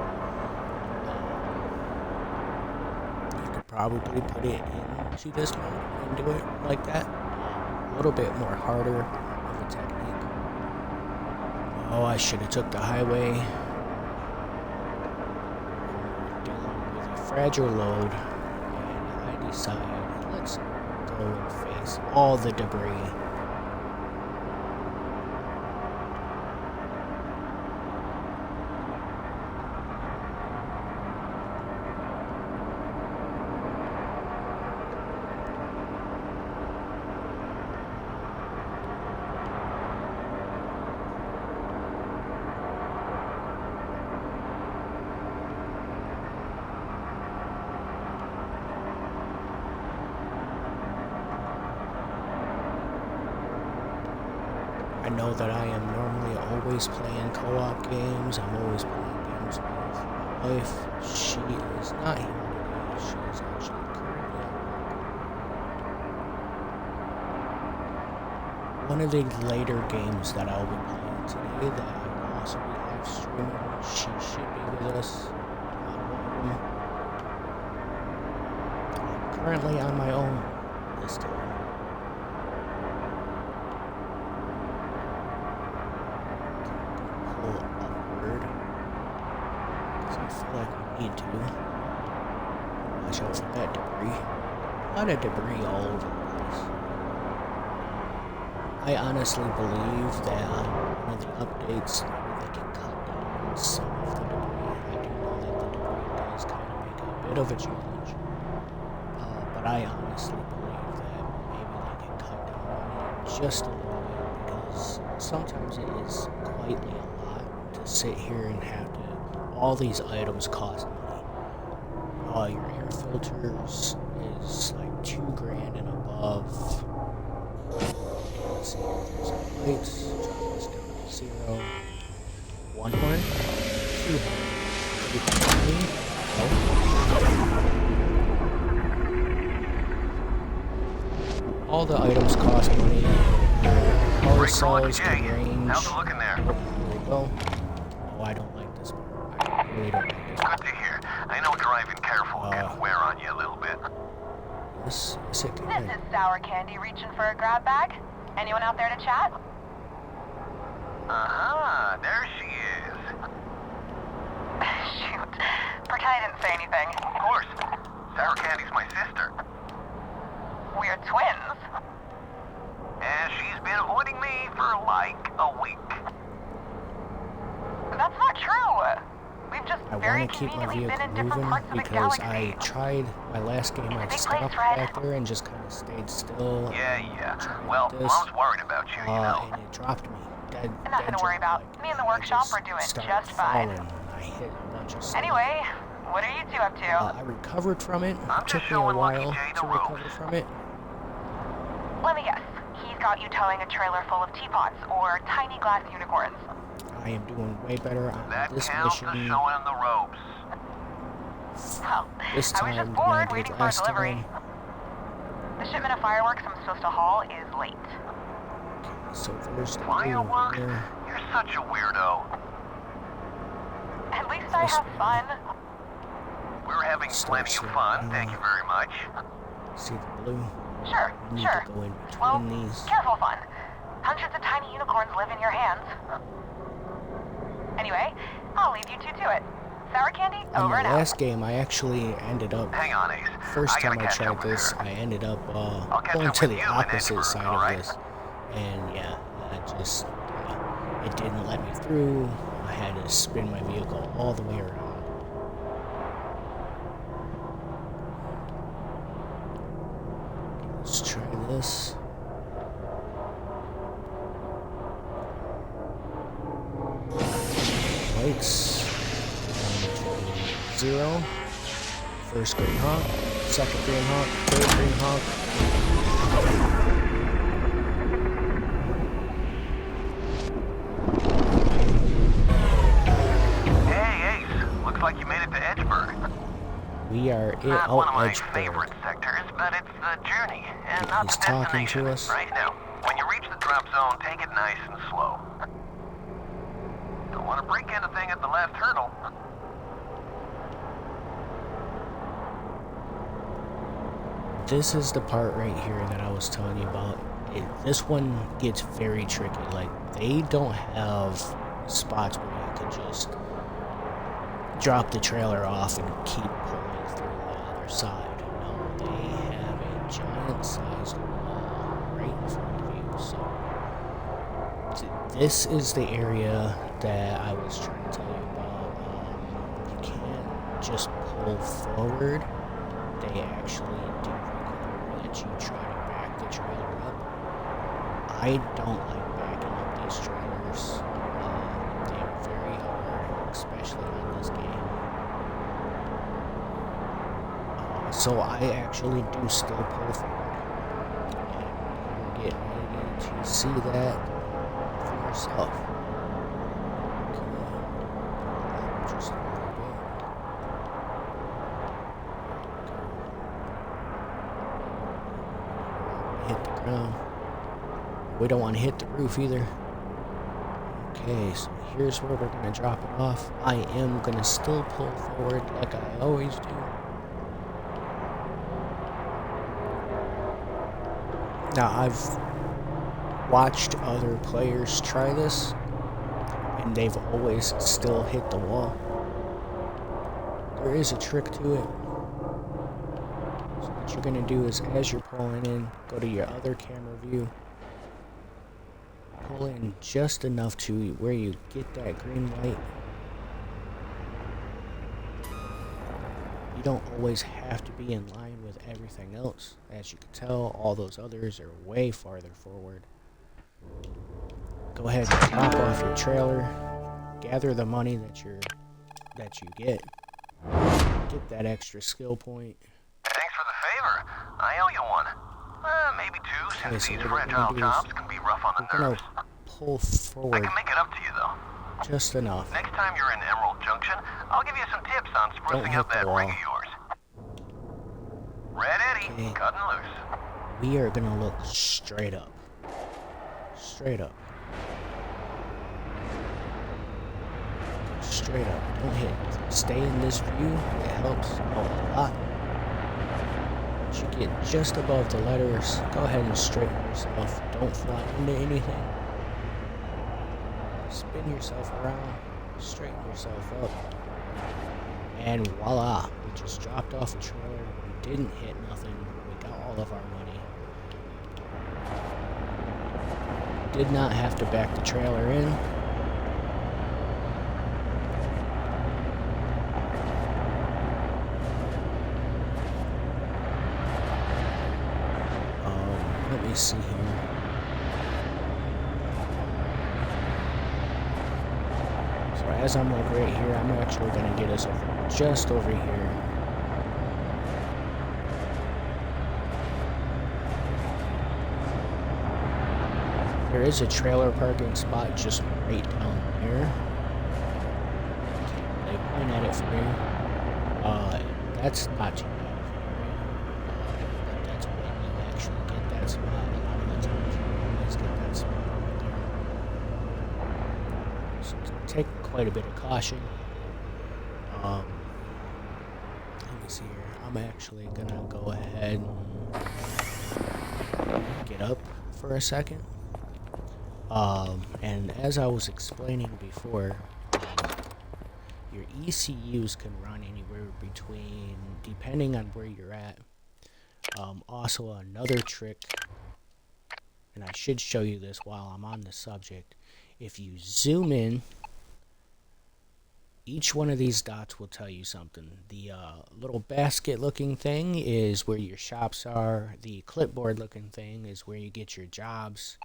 You could probably put it into this mode and do it like that. A little bit more harder of a technique. Oh, I should have took the highway. We're dealing with a fragile load, and I decided let's go and face all the debris. know that I am normally always playing co-op games. I'm always playing games with my wife. She is not here today. She is actually currently at work. One of the later games that I'll be playing today that I will also be live streaming, she should be with us on one of them. I'm currently on my own this time. Pull upward because I feel like we need to. Watch out for that debris. A lot of debris all over the place. I honestly believe that on one of the updates maybe they can cut down some of the debris. I do know that the debris does kind of make a bit of a challenge. But I honestly believe that maybe they can cut down on it just a little bit because sometimes it is quite a lot to sit here and have to. All these items cost money. Your air filters is like $2,000 and above. Let's see, there's some lights. Drop this down to 0. 1 horn, 2 horn, 3 All the items cost money. Power cells can range. How's it looking there? There we go. Oh, I don't like this part. I really don't like this part. Good to hear. I know driving careful can wear on you a little bit. Yes, it can. This is Sour Candy reaching for a grab bag. Anyone out there to chat? Uh-huh, there she is. Shoot. Pretend I didn't say anything. Of course. Sour Candy's my sister. We're twins. And she's been avoiding me for like a week. That's not true. We've just I very want to keep my conveniently been vehicle in different moving parts of the because galaxy. I tried my last game. I It's a big stopped place, Red. back there and just kind of stayed still. Yeah. Tried Well, this, Mom's worried about you, you know. and it dropped me. Dead, Nothing to worry drop, about. like, Me and the I workshop are doing started just fine. falling, and I hit a bunch of stuff. Anyway, what are you two up to? I recovered from it. I'm It took just me a showing Lucky while Jay the to recover ropes. from it. Let me guess. He's got you towing a trailer full of teapots or tiny glass unicorns. I am doing way better on That this counts as mission showing him the ropes. Well, this I was time just than I bored did waiting for a last delivery. time. The shipment of fireworks I'm supposed to haul is late. So there's the Fireworks? here. You're such a weirdo. At least I have fun. We're having plenty of fun, thank you very much. See the blue? Sure, We need sure. to go in between Well, these. careful fun. Hundreds of tiny unicorns live in your hands. Anyway, I'll leave you two to it. Sour Candy, On over the and out. last game, I actually ended up. Hang on, Ace. First gotta time I catch tried up with this, her. I ended up I'll catch going up to with the you in opposite Edinburgh, side of alright? this, and yeah, it didn't let me through. I had to spin my vehicle all the way around. Let's try this. Lights. 0. First green honk. Second green honk. Third green honk. Hey, Ace. Looks like you made it to Edgeburg. We are in Not one of my Edgeburg. favorite sectors, but it's the journey and not He's the talking destination. to us. Right now, when you reach the drop zone, take it nice and slow. Don't want to break anything at the last hurdle. This is the part right here that I was telling you about. This one gets very tricky. Like, they don't have spots where you can just drop the trailer off and keep pulling through the other side. No, they have a giant sized wall right in front of you. So this is the area that I was trying to tell you about. You can't just pull forward. They actually do require that you try to back the trailer up. I don't like backing up these trailers. They are very hard, especially on this game. So I actually do still pull forward. And you're getting ready to see that yourself. Okay. Just a little bit. Hit the ground. We don't want to hit the roof either. Okay, so here's where we're going to drop it off. I am going to still pull forward like I always do. Now, I've watched other players try this, and they've always still hit the wall. There is a trick to it. So what you're going to do is, as you're pulling in, go to your other camera view. Pull in just enough to where you get that green light. You don't always have to be in line with everything else. As you can tell, all those others are way farther forward. Go ahead and drop off your trailer. Gather the money that you get. Get that extra skill point. Thanks for the favor. I owe you one. Maybe two, since So these what we're gonna fragile do is jobs can be rough on the we're nerves. gonna pull I forward can make it up to you, though. just enough. Next time you're in Emerald Junction, I'll give you some tips on sprucing hit up the that wall. rig of yours. Red Eddie, Okay. cutting loose. We are gonna look straight up. Straight up. Straight up. Don't hit. Stay in this view. It helps out a lot. Once you get just above the letters, go ahead and straighten yourself. Don't fly into anything. Spin yourself around. Straighten yourself up. And voila. We just dropped off a trailer. We didn't hit nothing. We got all of our money. Did not have to back the trailer in. Let me see here. So as I'm like right here, I'm actually gonna get us over just over here. There is a trailer parking spot just right down there. They point at it for me. That's not too bad of an area. But that's when you actually get that spot. A lot of the times you always get that spot right there. So take quite a bit of caution. Let me see here. I'm actually gonna go ahead and get up for a second. And as I was explaining before, your ECUs can run anywhere between, depending on where you're at. Also another trick, and I should show you this while I'm on the subject. If you zoom in, each one of these dots will tell you something. The little basket looking thing is where your shops are. The clipboard looking thing is where you get your jobs.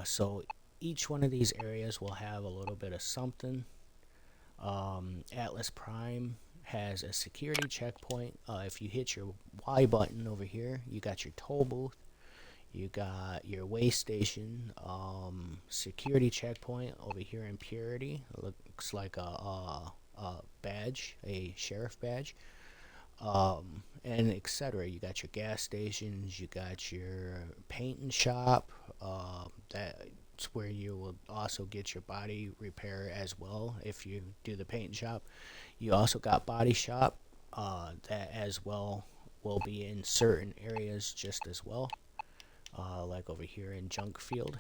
So each one of these areas will have a little bit of something. Atlas Prime has a security checkpoint. If you hit your Y button over here, you got your toll booth, you got your way station, security checkpoint over here in Purity. It looks like a badge, a sheriff badge, and etc. You got your gas stations, you got your painting shop. That's where you will also get your body repair as well. If you do the paint shop, you also got body shop. That as well will be in certain areas just as well, like over here in Junk Field,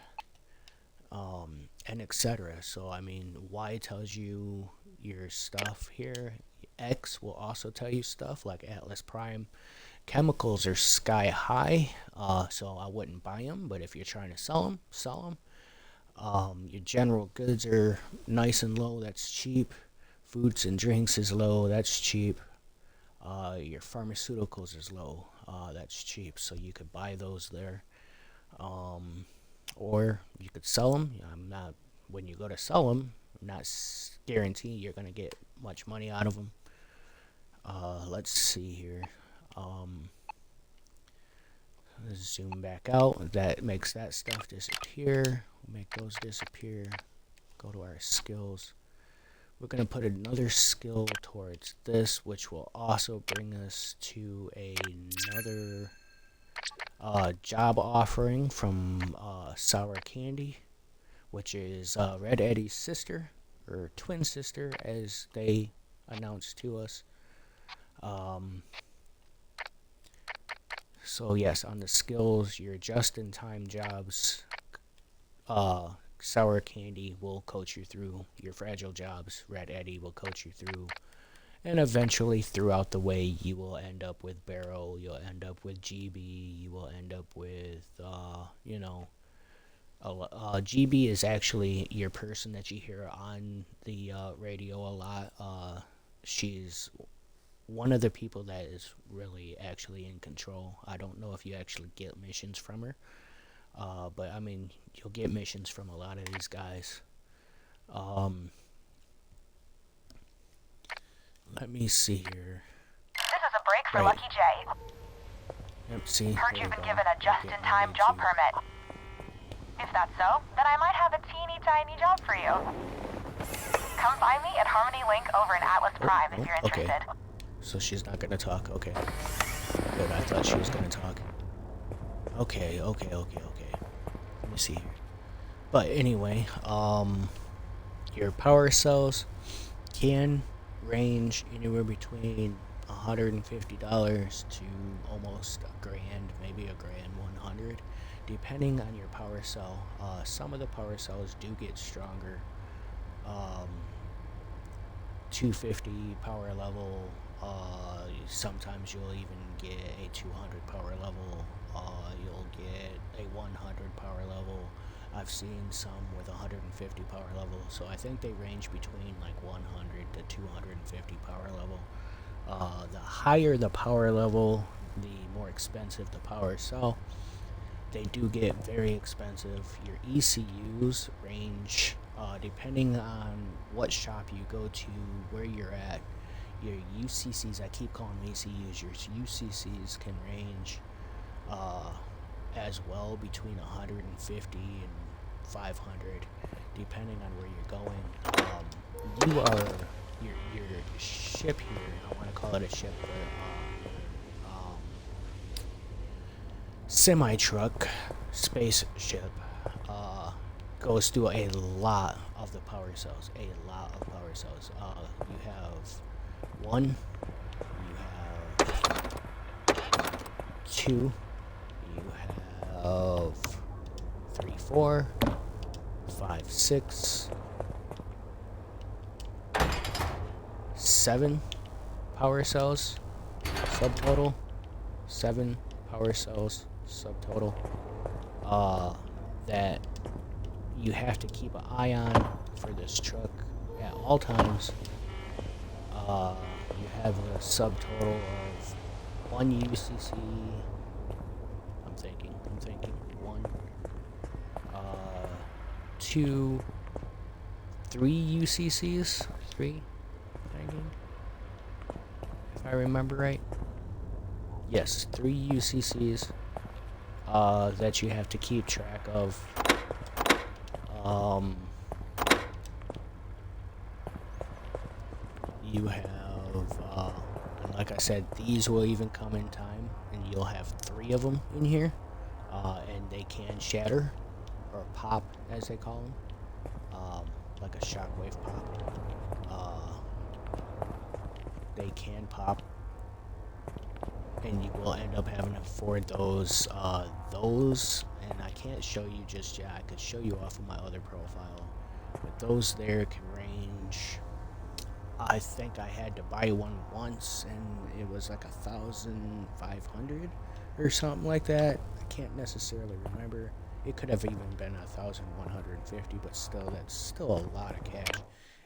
and etc. So I mean, Y tells you your stuff here. X will also tell you stuff like Atlas Prime. Chemicals are sky high, so I wouldn't buy them, but if you're trying to sell them, sell them. Your general goods are nice and low, that's cheap. Foods and drinks is low, that's cheap. Your pharmaceuticals is low, that's cheap, so you could buy those there. Or you could sell them. When you go to sell them, I'm not guaranteeing you're going to get much money out of them. Let's see here. Let's zoom back out. That makes that stuff disappear. make those disappear. Go to our skills. We're going to put another skill towards this, which will also bring us to another job offering from Sour Candy, which is Red Eddie's sister, or twin sister, as they announced to us. So yes, on the skills, your just-in-time jobs, Sour Candy will coach you through. Your fragile jobs, Red Eddie will coach you through. And eventually, throughout the way, you will end up with Barrow, you'll end up with GB, you will end up with, GB is actually your person that you hear on the radio a lot. She's one of the people that is really actually in control. I don't know if you actually get missions from her. But I mean, you'll get missions from a lot of these guys. Let me see here. This is a break for Right. Lucky J. Yep, see. Heard there you've we been go. given a We're just-in-time getting job ready permit. If that's so, then I might have a teeny tiny job for you. Come find me at Harmony Link over in Atlas Prime if you're okay. interested. So she's not gonna talk. Okay. Good. I thought she was gonna talk. Okay. Let me see here. But anyway, your power cells can range anywhere between $150 to almost $1,000, maybe $1,100, depending on your power cell. Some of the power cells do get stronger. 250 power level. Sometimes you'll even get a 200 power level. You'll get a 100 power level. I've seen some with 150 power level. So I think they range between like 100 to 250 power level. The higher the power level, the more expensive the power cell. They do get very expensive. Your ECUs range, depending on what shop you go to, where you're at. Your UCCs, I keep calling them ECUs, your UCCs can range as well between 150 and 500, depending on where you're going. You are, your ship here, I want to call it a ship, but semi-truck, spaceship, goes through a lot of the power cells. You have 1, you have 2, you have 3, 4, 5, 6, 7 power cells, subtotal. 7 power cells, subtotal, that you have to keep an eye on for this truck at all times. You have a subtotal of 1 UCC. I'm thinking 1, 2, 3 UCCs. 3, thinking, if I remember right. Yes, 3 UCCs that you have to keep track of. You have, and like I said, these will even come in time, and you'll have 3 of them in here, and they can shatter, or pop, as they call them, like a shockwave pop. They can pop, and you will end up having to afford those, and I can't show you just yet. I could show you off of my other profile, but those there can range. I think I had to buy one once, and it was like 1,500 or something like that. I can't necessarily remember. It could have even been 1,150, but still, that's still a lot of cash.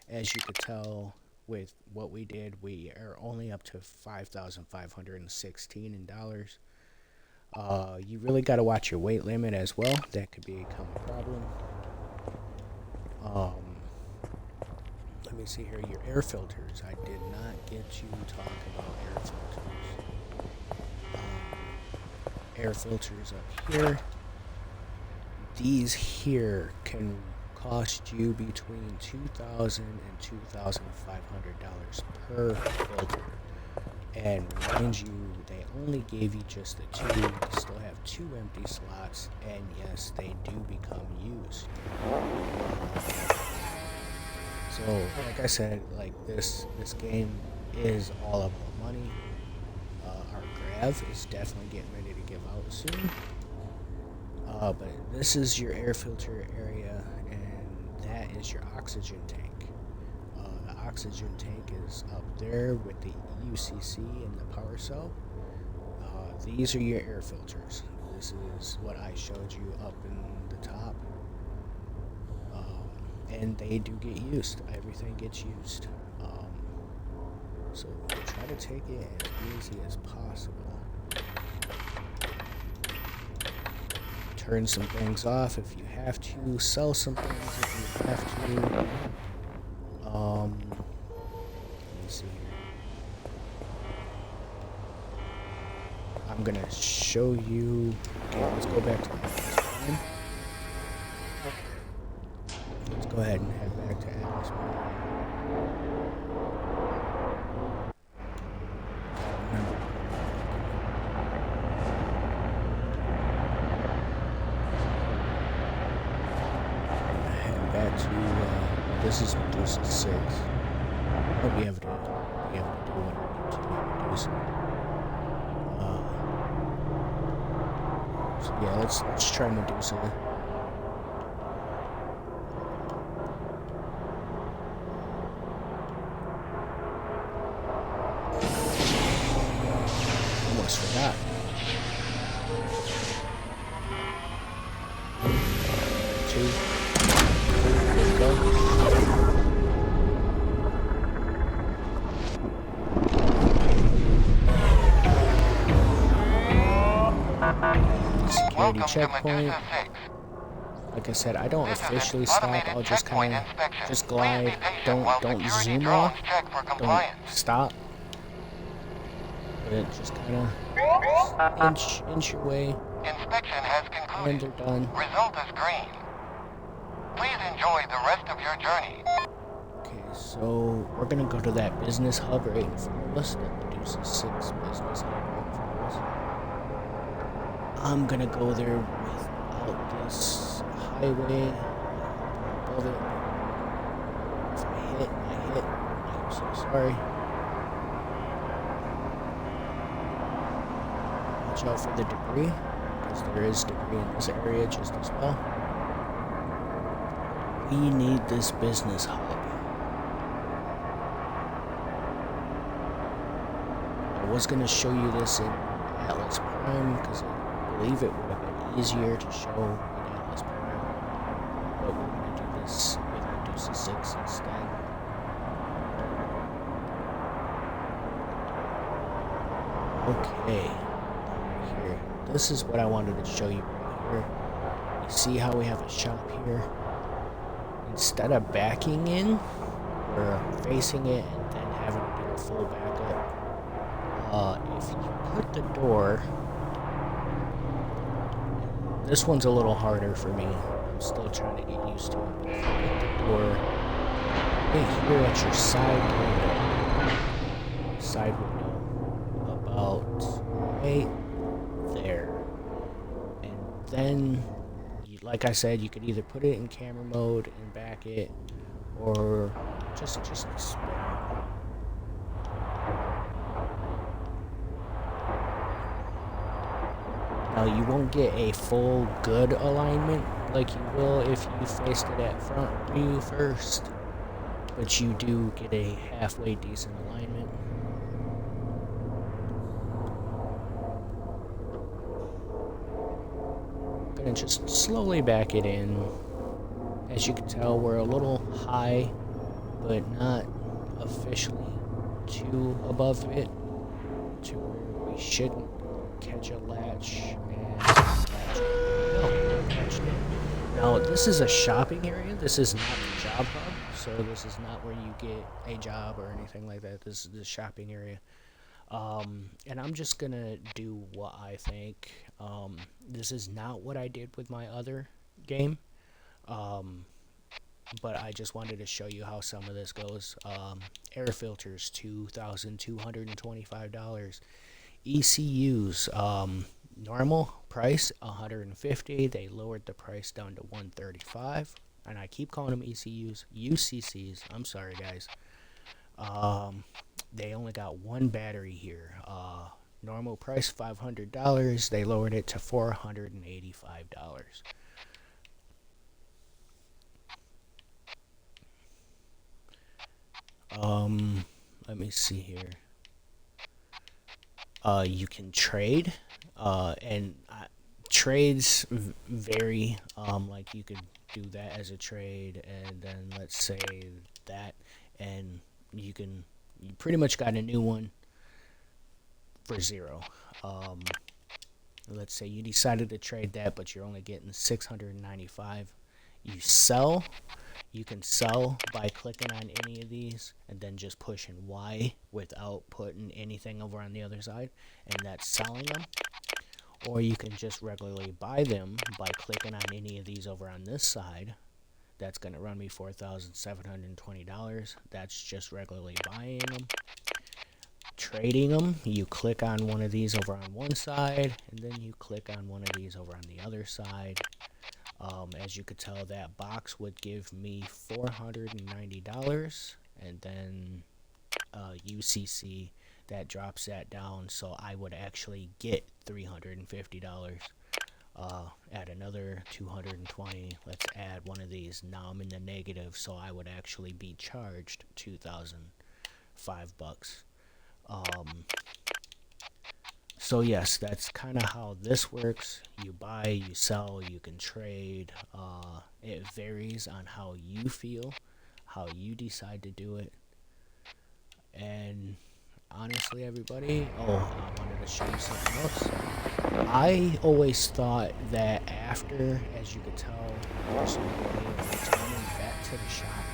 As you could tell with what we did, we are only up to $5,516 in dollars. You really got to watch your weight limit as well. That could become a problem. Let me see here. Your air filters. I did not get you talk about air filters. Air filters up here. these here can cost you between $2,000 and $2,500 per filter. And mind you, they only gave you just the two. You still have 2 empty slots, and yes, they do become used. So, like I said, like this game is all about money. Our grav is definitely getting ready to give out soon. But this is your air filter area, and that is your oxygen tank. The oxygen tank is up there with the UCC and the power cell. These are your air filters. This is what I showed you up in the top. And they do get used. Everything gets used. So try to take it as easy as possible. Turn some things off if you have to. Sell some things if you have to. Let me see here. I'm gonna show you. Okay, let's go back to the Atlas Prime. Let's go ahead and head back to Atlas Prime. This is Medusa 6. I'll be able to do what I need to Medusa. So yeah, let's try Medusa. Almost forgot. Two. There we go. Security checkpoint. Like I said, I don't officially stop. I'll just kind of just glide. Don't zoom off. Don't stop. But just kind of inch your way. Inspection has concluded. And they're done. Result is green. Please enjoy the rest of your journey. Okay, so we're gonna go to that business hub right in front of us. That Medusa 6 business hub right in front of us. I'm gonna go there without this highway above it. If I hit, I hit. I'm so sorry. Watch out for the debris, because there is debris in this area just as well. We need this business hub. I was going to show you this in Atlas Prime because I believe it would have been easier to show in Atlas Prime. But we're going to do this with Medusa 6 instead. Okay. Here. This is what I wanted to show you right here. You see how we have a shop here? Instead of backing in, or facing it and then having to do a full backup, if you put the door, this one's a little harder for me. I'm still trying to get used to it. But if you put the door right here at your side window, about right there, and then. Like I said, you could either put it in camera mode and back it, or just spin it. Now you won't get a full good alignment like you will if you faced it at front view first, but you do get a halfway decent alignment. Gonna just slowly back it in. As you can tell, we're a little high, but not officially too above it, to where we shouldn't catch a latch and latch it. No, catched it. Now this is a shopping area. This is not the job hub, so this is not where you get a job or anything like that. This is the shopping area. And I'm just gonna do what I think. This is not what I did with my other game. But I just wanted to show you how some of this goes. Air filters, $2,225. ECUs, normal price $150. They lowered the price down to $135, and I keep calling them ECUs. UCCs. I'm sorry, guys. They only got one battery here. Normal price $500. They lowered it to $485. Let me see here. You can trade, and trades vary. Like you could do that as a trade, and then let's say that, and you pretty much got a new one for $0. Let's say you decided to trade that, but you're only getting $695. You can sell by clicking on any of these and then just pushing Y without putting anything over on the other side, and that's selling them. Or you can just regularly buy them by clicking on any of these over on this side. That's going to run me $4,720. That's just regularly buying them. Trading them, you click on one of these over on one side, and then you click on one of these over on the other side. As you could tell, that box would give me $490, and then UCC, that drops that down, so I would actually get $350. Add another $220. Let's add one of these. Now I'm in the negative, so I would actually be charged $2,005. So yes, that's kind of how this works. You buy, you sell, you can trade. It varies on how you feel, how you decide to do it. And honestly, everybody, I wanted to show you something else. I always thought that after, as you could tell, there's no way of returning back to the shop.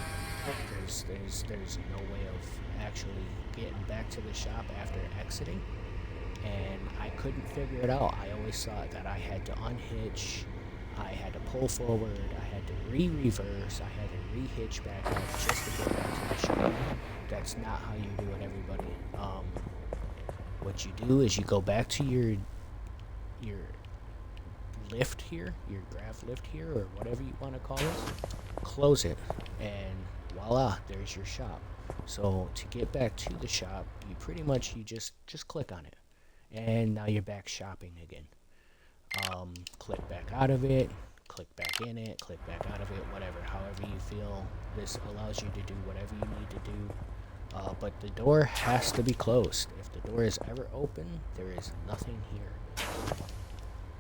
There's no way of actually getting back to the shop after exiting. And I couldn't figure it out. I always thought that I had to unhitch, I had to pull forward, I had to reverse, I had to re-hitch back up just to get back to the shop. That's not how you do it, everybody. What you do is you go back to your lift here, your grav lift here, or whatever you want to call it, close it, and voila, there's your shop. So to get back to the shop, you pretty much, you just click on it. And now you're back shopping again. Click back out of it, click back in it, click back out of it, whatever, however you feel. This allows you to do whatever you need to do. But the door has to be closed. If the door is ever open, there is nothing here.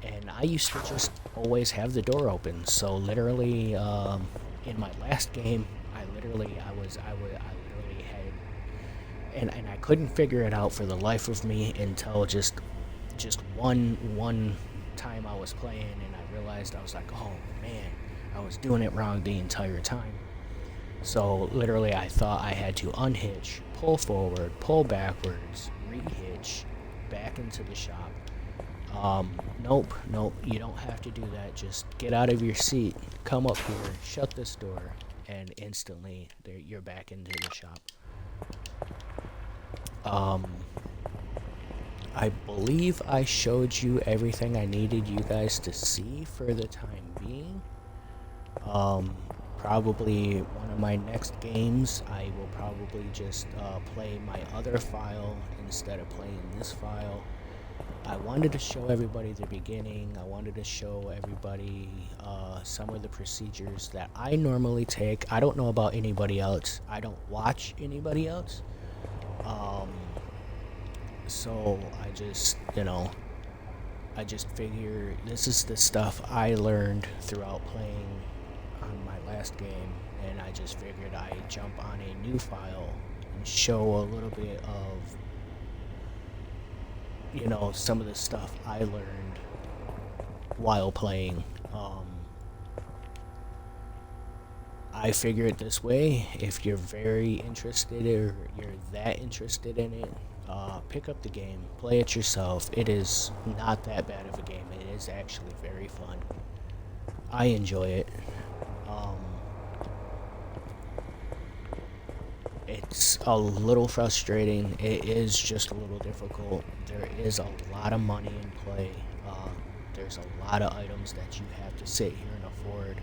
And I used to just always have the door open. So literally, in my last game, I literally had, and I couldn't figure it out for the life of me until just one time I was playing, and I realized, I was like, oh man, I was doing it wrong the entire time. So literally, I thought I had to unhitch, pull forward, pull backwards, re-hitch, back into the shop. Nope, you don't have to do that. Just get out of your seat, come up here, shut this door, and instantly you're back into the shop. I believe I showed you everything I needed you guys to see for the time being. Probably one of my next games, I will probably just play my other file instead of playing this file. I wanted to show everybody the beginning. I wanted to show everybody some of the procedures that I normally take. I don't know about anybody else. I don't watch anybody else. So I just, I just figure this is the stuff I learned throughout playing on my last game, and I just figured I'd jump on a new file and show a little bit of, some of the stuff I learned while playing. I figure it this way: if you're very interested, or you're that interested in it, pick up the game, play it yourself. It is not that bad of a game. It is actually very fun. I enjoy it. It's a little frustrating. It is just a little difficult. There is a lot of money in play. There's a lot of items that you have to sit here and afford.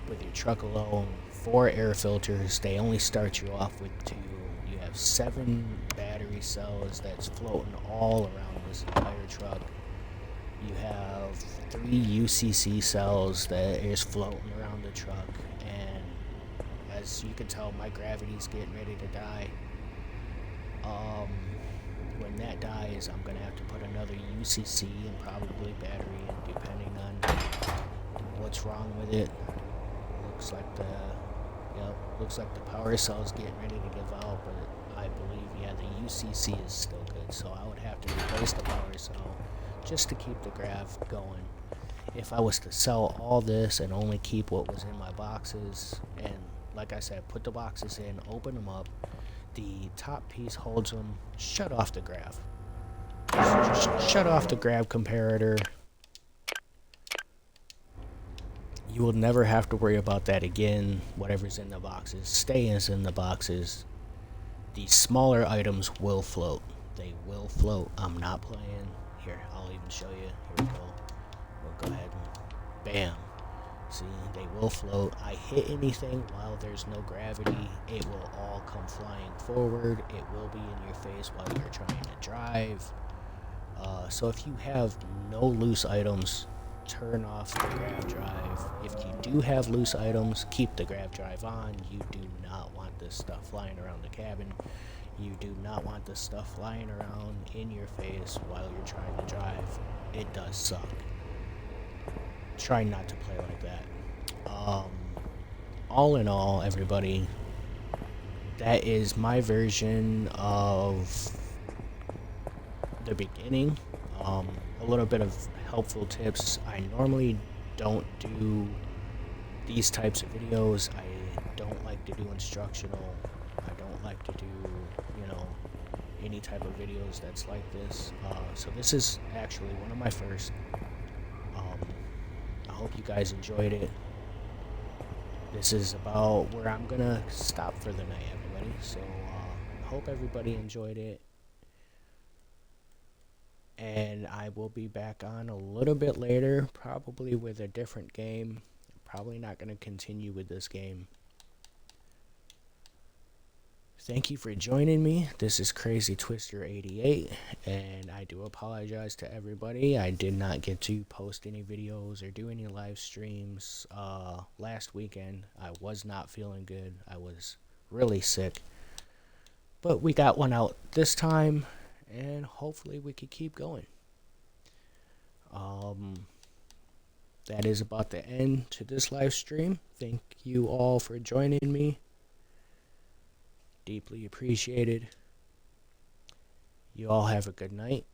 With your truck alone, 4 air filters. They only start you off with 2. You have 7 battery cells that's floating all around this entire truck. You have 3 UCC cells that is floating around the truck, and as you can tell, my gravity's getting ready to die. When that dies, I'm gonna have to put another UCC and probably battery in, depending on what's wrong with it. Looks like the power cell's getting ready to give out, but I believe, yeah, the UCC is still good, so I would have to replace the power cell just to keep the grav going. If I was to sell all this and only keep what was in my boxes, and like I said, put the boxes in, open them up, the top piece holds them, shut off the grav. Just shut off the grav comparator. You will never have to worry about that again. Whatever's in the boxes stays in the boxes. The smaller items will float. They will float. I'm not playing. Here, I'll even show you. Here we go. We'll go ahead and bam. See, they will float. I hit anything while there's no gravity, it will all come flying forward. It will be in your face while you're trying to drive. So if you have no loose items, turn off the grav drive. If you do have loose items, keep the grav drive on. You do not want this stuff flying around the cabin. You do not want this stuff flying around in your face while you're trying to drive. It does suck. Try not to play like that. All in all, everybody, that is my version of the beginning. A little bit of helpful tips. I normally don't do these types of videos. I don't like to do instructional. I don't like to do, any type of videos that's like this. So this is actually one of my first. I hope you guys enjoyed it. This is about where I'm gonna stop for the night, everybody. So I hope everybody enjoyed it. And I will be back on a little bit later, probably with a different game. Probably not going to continue with this game. Thank you for joining me. This is Crazy Twister 88, and I do apologize to everybody. I did not get to post any videos or do any live streams last weekend. I was not feeling good. I was really sick. But we got one out this time, and hopefully we could keep going. That is about the end to this live stream. Thank you all for joining me. Deeply appreciated. You all have a good night.